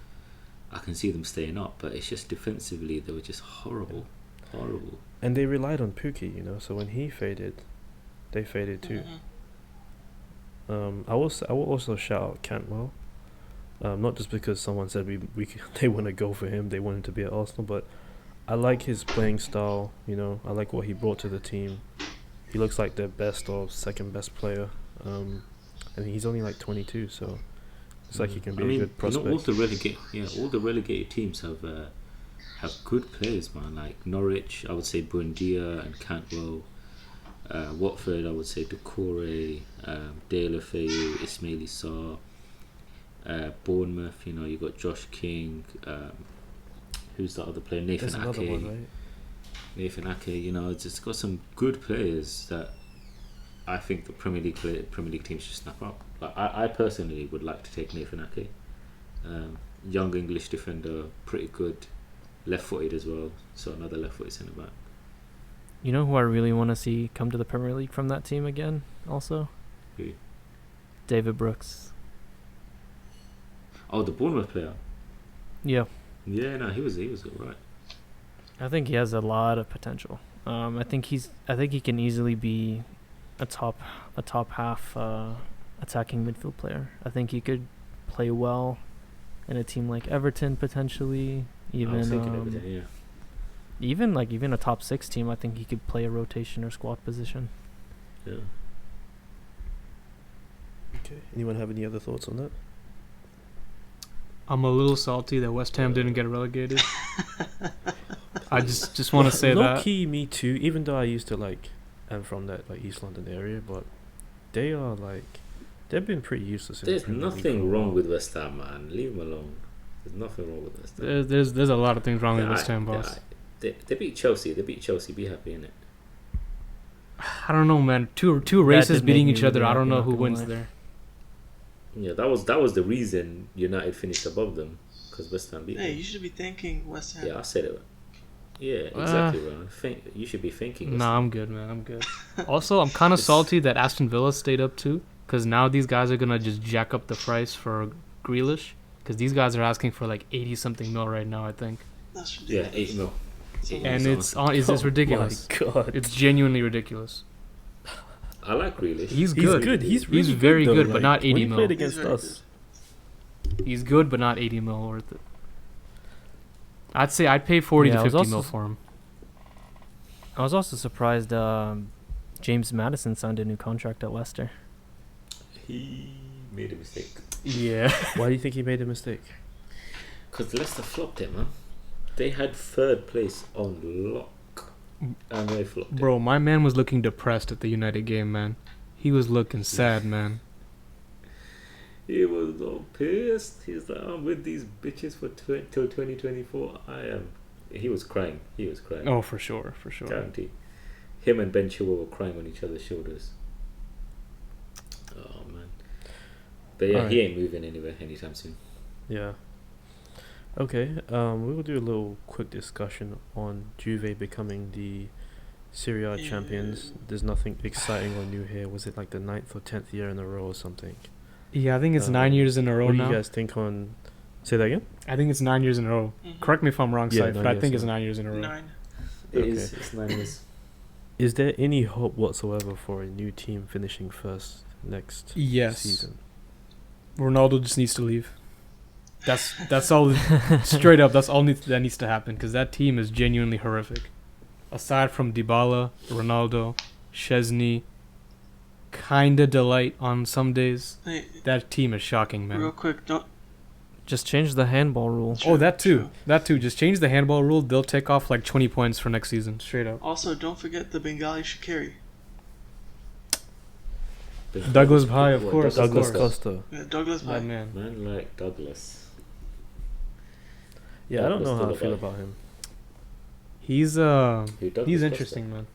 I can see them staying up. But it's just defensively they were just horrible. And they relied on Pukki, so when he faded, they faded too. I will also shout out Cantwell, not just because someone said they want to go for him, they want him to be at Arsenal, but I like his playing style. I like what he brought to the team. He looks like their best or second best player, and he's only like 22, so it's like he can be a good prospect. All the relegated teams have good players, man. Like Norwich, I would say Buendia and Cantwell. Watford, I would say Doucouré, Deulofeu, Ismaili Sarr. Bournemouth, you got Josh King. Who's the other player? Nathan There's another one, Ake. right? Nathan Ake. It's just got some good players that I think the Premier League teams should snap up. Like I personally would like to take Nathan Ake. Young English defender, pretty good, left-footed as well. So another left-footed centre back. You know who I really want to see come to the Premier League from that team again? Also, Who? David Brooks. Oh, the Bournemouth player. Yeah, Yeah, no, he was alright. I think he has a lot of potential. I think he can easily be a top half attacking midfield player. I think he could play well in a team like Everton potentially. I was thinking Even Everton, yeah. even a top 6 team. I think he could play a rotation or squad position. Yeah. Okay. Anyone have any other thoughts on that? I'm a little salty that West Ham didn't get relegated. I just want to say Low that. key, me too. Even though I used to am from that East London area, but they are they've been pretty useless. In the There's Premier League for a nothing wrong while. with West Ham, man. Leave them alone. There's nothing wrong with West Ham. There's a lot of things wrong with Yeah, West Ham, boss. They beat Chelsea. Be happy in it. I don't know, man. Two races did beating make each me other. really I don't happy, know not who gonna wins lie. there. Yeah, that was the reason United finished above them, because West Ham beat Hey, them. you should be thanking West Ham. Yeah, I said it. Yeah, exactly, bro. You should be thinking. West Nah, Ham. I'm good, man. I'm good. Also, I'm kind of salty that Aston Villa stayed up too, because now these guys are gonna just jack up the price for Grealish, because these guys are asking for like 80 something mil right now, I think, That's Yeah, ridiculous. 8 mil. So and it's Oh ridiculous. my god. It's genuinely ridiculous. I like Grealish. He's He's good. good. He's really very though, good, but not 80 when he mil. played He's against very us. He's good, but not 80 mil worth it. I'd say I'd pay 40 Yeah, I to was 50 mil also- for him. I was also surprised James Maddison signed a new contract at Leicester. He made a mistake. Yeah. Why do you think he made a mistake? Because Leicester flopped it, man. They had third place on lock, and they flopped it. Bro, my man was looking depressed at the United game, man. He was looking sad, man. He was so pissed. He's like, I'm with these bitches for till 2024. I am. He was crying. He was crying. Oh, for sure, for sure. Guarantee. Him and Ben Chilwell were crying on each other's shoulders. Oh man. But yeah, Alright. he ain't moving anywhere anytime soon. Yeah. Okay. We will do a little quick discussion on Juve becoming the Serie A champions. There's nothing exciting or new here. Was it like the 9th or 10th year in a row or something? Yeah, I think it's 9 years in a row What do now. you guys think on? Say that again. I think it's 9 years in a row. Correct me if I'm wrong, Yeah, Saif, but 9 I think years, it's yeah. 9 years in a row. 9. It Okay. is. It's 9 years. Is there any hope whatsoever for a new team finishing first next Yes. season? Ronaldo just needs to leave. That's all. Straight up, that's all that needs to happen because that team is genuinely horrific. Aside from Dybala, Ronaldo, Chesney, kinda Delight on some days. Hey, That team is shocking, man. real quick, don't. Just change the handball rule. Oh, that too. True. That too. Just change the handball rule. They'll take off like 20 points for next season. Straight up. Also, don't forget the Bengali Shaqiri. Douglas High, of course. Douglas of course. Costa. Yeah, Douglas That Bye. man. Man like Douglas. Yeah, I don't know how I Douglas feel Costa. about him. He's Who, Douglas he's Costa? interesting, man.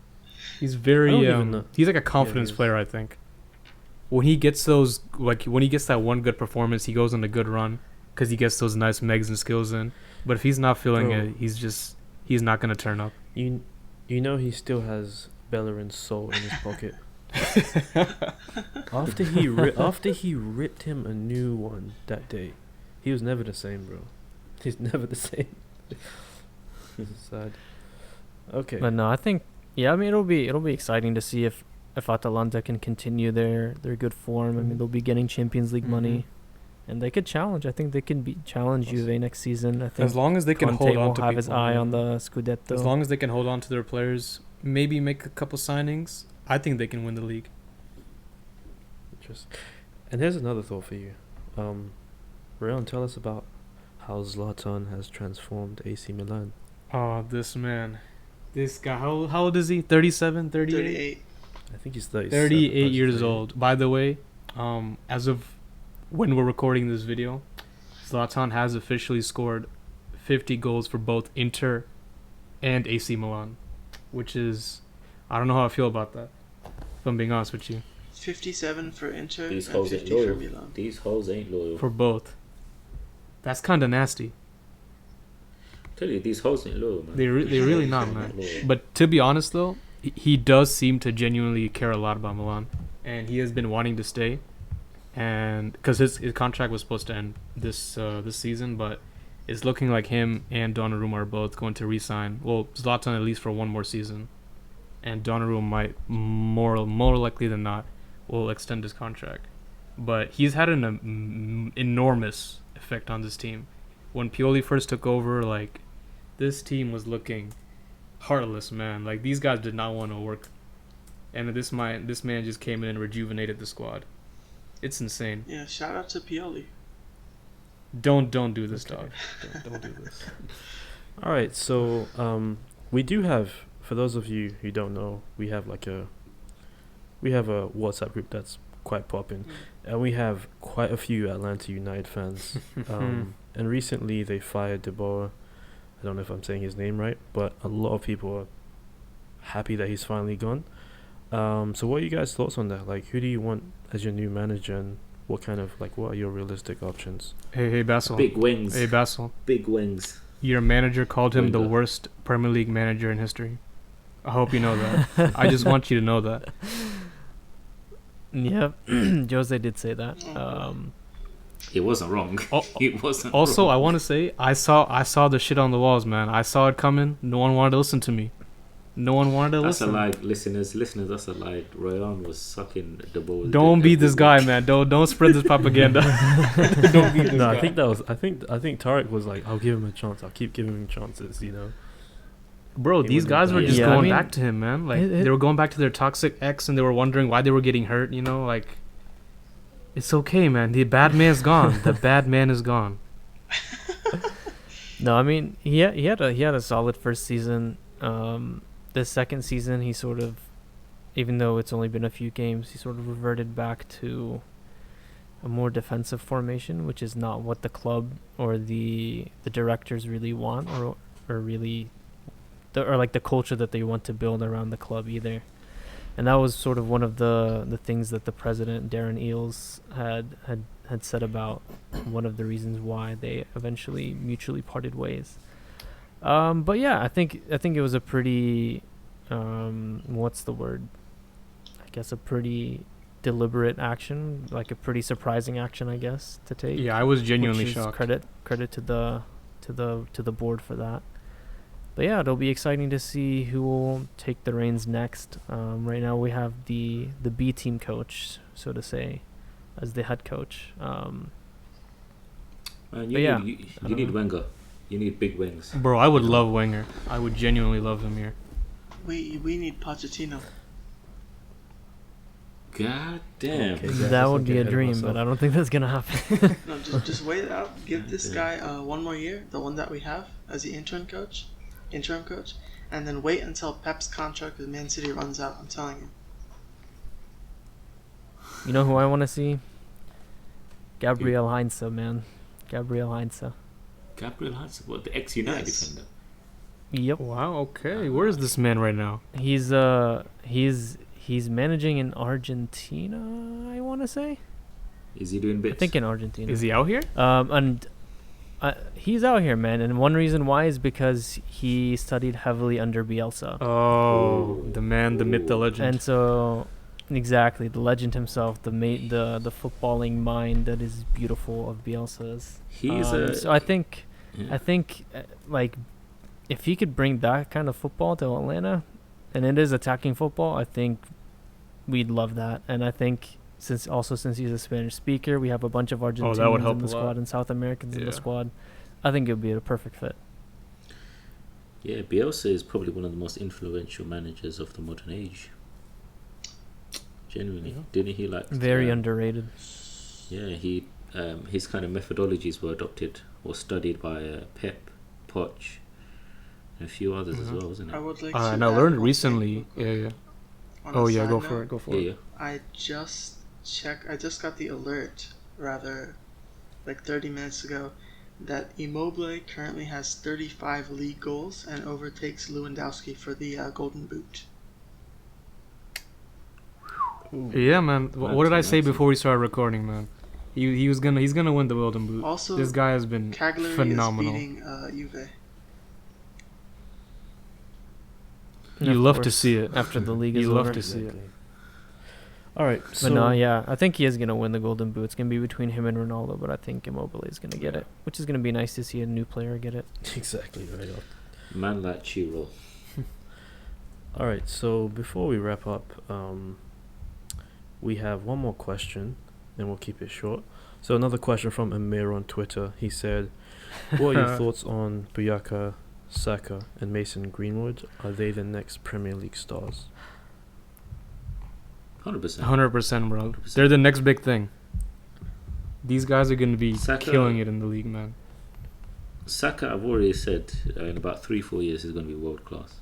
He's I very don't even know. he's like a confidence he is. player, I think. When he gets those when he gets that one good performance, he goes on a good run cuz he gets those nice megs and skills in. But if he's not feeling Bro. it, he's not going to turn up. You know he still has Bellerin's soul in his pocket. after he ripped him a new one that day, he was never the same, bro. He's never the same. Sad. Okay. But no, I think I mean it'll be exciting to see if Atalanta can continue their good form. I mean they'll be getting Champions League money, and they could challenge. I think they can challenge Juve next season. I think As long as they can Conte hold on will to have his people, eye man. on the Scudetto. As long as they can hold on to their players, maybe make a couple signings, I think they can win the league. And here's another thought for you. Rayon, tell us about how Zlatan has transformed AC Milan. Oh, this man. This guy, how old is he? 37, 38? 38. I think he's 37. 38 years 38. old. By the way, as of when we're recording this video, Zlatan has officially scored 50 goals for both Inter and AC Milan, which is, I don't know how I feel about that, if I'm being honest with you. 57 for Inter These and hoes ain't 50 for loyal. Milan. These hoes ain't loyal. For both. That's kind of nasty. Tell you, these hoes ain't loyal, man. They really not, They're man. loyal. But to be honest, though, he does seem to genuinely care a lot about Milan, and he has been wanting to stay, and because his contract was supposed to end this season, but it's looking like him and Donnarumma are both going to re-sign. Well, Zlatan at least for one more season, and Donnarumma might more likely than not will extend his contract. But he's had an enormous effect on this team. When Pioli first took over, like, this team was looking heartless, man. Like, these guys did not want to work, and this man just came in and rejuvenated the squad. It's insane. Yeah, shout out to Pioli. Don't do this, Okay. dog. Don't do this. All right, so we do have, for those of you who don't know, we have a WhatsApp group that's quite popping, and we have quite a few Atlanta United fans. And recently they fired De Boer. I don't know if I'm saying his name right, but a lot of people are happy that he's finally gone. So what are you guys' thoughts on that? Like, who do you want as your new manager, and what are your realistic options? Hey, Basil. Big wings. Hey, Basil. Big wings. Your manager called him the Winger. worst Premier League manager in history. I hope you know that. I just want you to know that. Yeah, Jose did say that. He wasn't wrong. Oh, He wasn't Also, wrong. I want to say I saw the shit on the walls, man. I saw it coming. No one wanted to listen to me. No one wanted to That's listen. a lie, listeners. That's a lie. Rayon was sucking the ball. Don't be this guy, man. Don't spread this propaganda. Don't be this No, guy. I think that was. I think Tarek was like, "I'll give him a chance. I'll keep giving him chances." You know. Bro, He these wouldn't guys were die. just Yeah, I going mean, back to him, man. Like it- they were going back to their toxic ex, and they were wondering why they were getting hurt. You know, like it's okay, man. The bad man's gone. The bad man is gone. No, I mean he had a solid first season. The second season he sort of, even though it's only been a few games, he sort of reverted back to a more defensive formation, which is not what the club or the directors really want, or really, or like the culture that they want to build around the club either. And that was sort of one of the things that the president Darren Eales had said about one of the reasons why they eventually mutually parted ways. But yeah, I think it was a pretty what's the word? I guess a pretty deliberate action, like a pretty surprising action, I guess, to take. Yeah, I was genuinely which is shocked. Credit to the board for that. But yeah, it'll be exciting to see who will take the reins next. Right now we have the B team coach, so to say, as the head coach. Man, But you yeah, need, I you don't need know. Wenger. You need big wings. Bro, I would love Wenger. I would genuinely love him here. We need Pochettino. God damn. Okay. That would be a Get ahead of dream, myself. but I don't think that's gonna happen. No, just wait it out. Give this Yeah. guy one more year, the one that we have as the interim coach, and then wait until Pep's contract with Man City runs out. I'm telling you. You know who I want to see? Gabriel Heinze, man. Gabriel Heinze. Gabriel Heinze, what, the ex-United Yes. defender? Yep. Wow, okay. Where is this man right now? He's managing in Argentina, I want to say. Is he doing I bits? think in Argentina. Is he out here? And he's out here, man. And one reason why is because he studied heavily under Bielsa. Oh, the man, the myth, the legend. And so, exactly, the legend himself, the footballing mind that is beautiful of Bielsa's. He's So I think, yeah. like, if he could bring that kind of football to Atlanta, and it is attacking football, I think we'd love that. And I think since he's a Spanish speaker, we have a bunch of Argentinians help in the a squad lot. and South Americans in the Yeah. squad. I think it would be a perfect fit. Yeah, Bielsa is probably one of the most influential managers of the modern age. Genuinely, Yeah. didn't he Very underrated. Yeah, he his kind of methodologies were adopted or studied by Pep, Poch, and a few others as Mhm. well, wasn't I it? would like And to I add learned one recently. thing real quick. Yeah. On a Oh yeah, side go note, for it. Go for Yeah, it. yeah. I just got the alert, rather, like 30 minutes ago, that Immobile currently has 35 league goals and overtakes Lewandowski for the Golden Boot. Yeah, man. What did I say That's it. before we started recording, man? He's gonna win the Golden Boot. Also, This guy has been Cagliari phenomenal. is beating Juve. You Of love to course, see it. after the league is You love over. to see it. All right. But So no, yeah, I think he is gonna win the Golden Boot. It's gonna be between him and Ronaldo, but I think Immobile is gonna get it, which is gonna be nice to see a new player get it. exactly right. Man like Chiro. All right. So before we wrap up, we have one more question, and we'll keep it short. So another question from Amir on Twitter. He said, "What are your thoughts on Buyaka, Saka, and Mason Greenwood? Are they the next Premier League stars?" 100%. 100%, bro. They're the next big thing. These guys are gonna be Saka- killing it in the league, man. Saka, I've already said, in about 3-4 years he's going to be world class.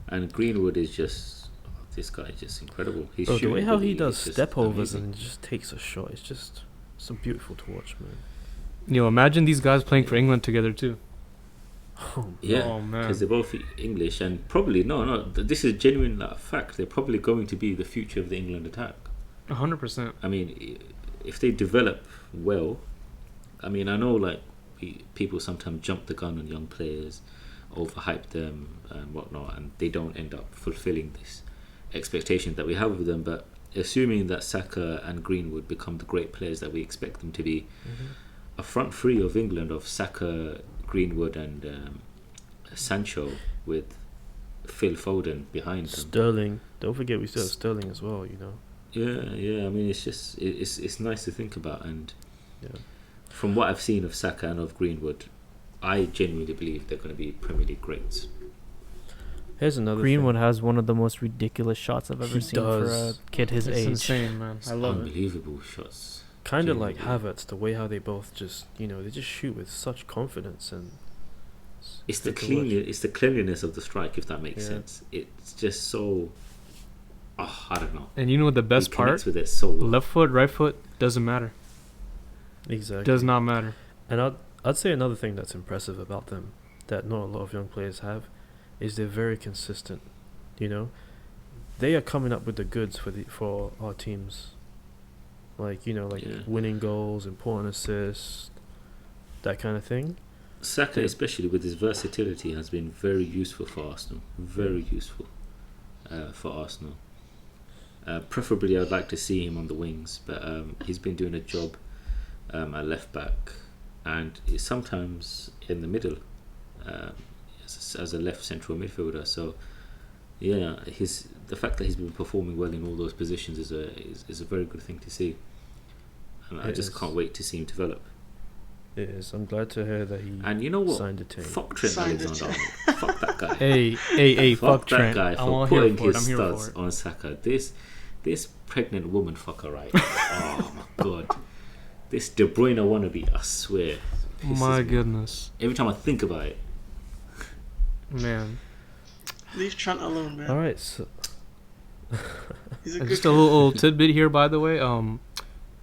And Greenwood is just, this guy is just incredible. He's Bro, the way how he shooting does is just step overs amazing. and just takes a shot, it's just so beautiful to watch, man. Yo, imagine these guys playing for England together too. Yeah, Oh man. because they're both English and probably this is genuine fact. They're probably going to be the future of the England attack. 100%. I mean, if they develop well, I mean, I know like people sometimes jump the gun on young players, overhype them and whatnot, and they don't end up fulfilling this expectation that we have of them. But assuming that Saka and Greenwood become the great players that we expect them to be, a front three of England of Saka, Greenwood and Sancho with Phil Foden behind them. Sterling. Don't forget we still have Sterling as well, you know. Yeah. I mean, it's just it's nice to think about, and Yeah. from what I've seen of Saka and of Greenwood, I genuinely believe they're going to be Premier League greats. Here's another Greenwood thing. has one of the most ridiculous shots I've ever He seen for a does. kid his It's age. insane, man. I love it. Unbelievable shots. Kind of like Genuinely. Havertz, the way how they both just, they just shoot with such confidence and It's the good to watch. it's the cleanliness of the strike, if that makes Yeah. sense. It's just so. Oh, I don't know. And you know what the best He connects part? with it so well. Left foot, right foot doesn't matter. Exactly. Does not matter. And I'd say another thing that's impressive about them that not a lot of young players have is they're very consistent. You know, they are coming up with the goods for our teams. Like Yeah. winning goals, important assists, that kind of thing. Saka, Yeah. especially with his versatility, has been very useful for Arsenal. Very useful for Arsenal. Preferably, I'd like to see him on the wings, but he's been doing a job at left back, and sometimes in the middle as a left central midfielder. So, yeah, the fact that he's been performing well in all those positions is a very good thing to see, and I It just is. can't wait to see him develop. It is. I'm glad to hear that he And you know what? signed a team. Fuck Trent Signed a Alexander-Arnold. Fuck that guy. Hey, fuck that Trent. guy I'm for all here putting for it. his I'm here studs for it. on Saka. This pregnant woman fucker, right? Oh my god. This De Bruyne wannabe, I swear. pisses My me. goodness, Every time I think about it. man. Leave Trent alone, man. All right. So He's a good Just a little tidbit here, by the way.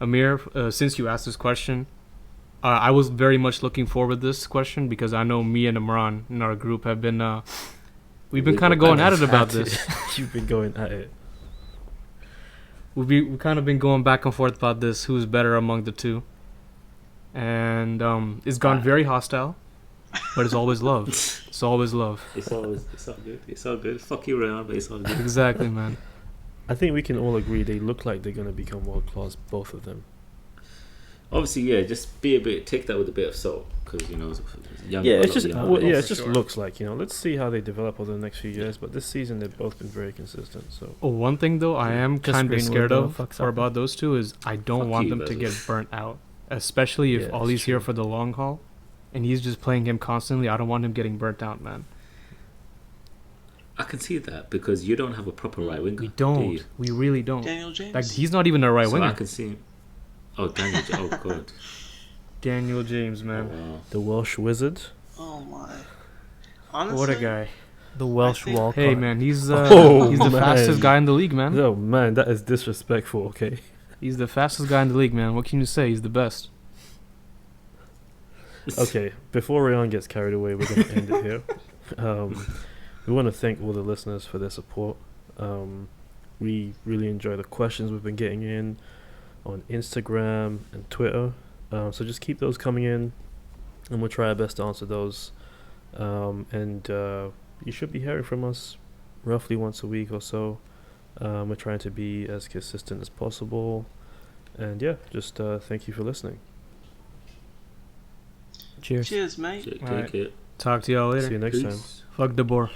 Amir, since you asked this question, I was very much looking forward to this question because I know me and Imran in our group have been we've been We kind of go going back at it and about at it. this. You've been going at it. We've kind of been going back and forth about this. Who's better among the two? And it's gone very hostile, but it's always love. It's always love. It's all good. It's all good. Fuck you, Rayon, but it's all good. Exactly, man. I think we can all agree they look like they're going to become world class, both of them. Obviously, yeah, just take that with a bit of salt, because young. Yeah, a it's lot just young well, players. it for just sure. looks like let's see how they develop over the next few years. But this season they've both been very consistent. So Oh, one thing though, I am Just kind of Greenwood, scared though. of Fuck or soccer. about those two is I don't Fuck want you, them to Bezos. get burnt out, especially if Yeah, Ollie's it's here true. for the long haul, and he's just playing him constantly. I don't want him getting burnt out, man. I can see that because you don't have a proper right winger. We do don't. you? We really don't. Daniel James. Like he's not even a right So winger. I can see him. Oh, Daniel. Oh God. Daniel James, Oh, man. wow. the Welsh wizard. Oh my. Honestly, What a guy. The Welsh think- Walcott. Hey, man, he's Oh, he's the man. fastest guy in the league, man. Oh man, that is disrespectful. Okay. He's the fastest guy in the league, man. What can you say? He's the best. Okay. Before Rayon gets carried away, we're gonna end it here. We want to thank all the listeners for their support. We really enjoy the questions we've been getting in on Instagram and Twitter. So just keep those coming in, and we'll try our best to answer those. And you should be hearing from us roughly once a week or so. We're trying to be as consistent as possible. And yeah, just thank you for listening. Cheers. Cheers, mate. Take Alright. it. Talk to y'all later. See you next time. Peace. Fuck the boar.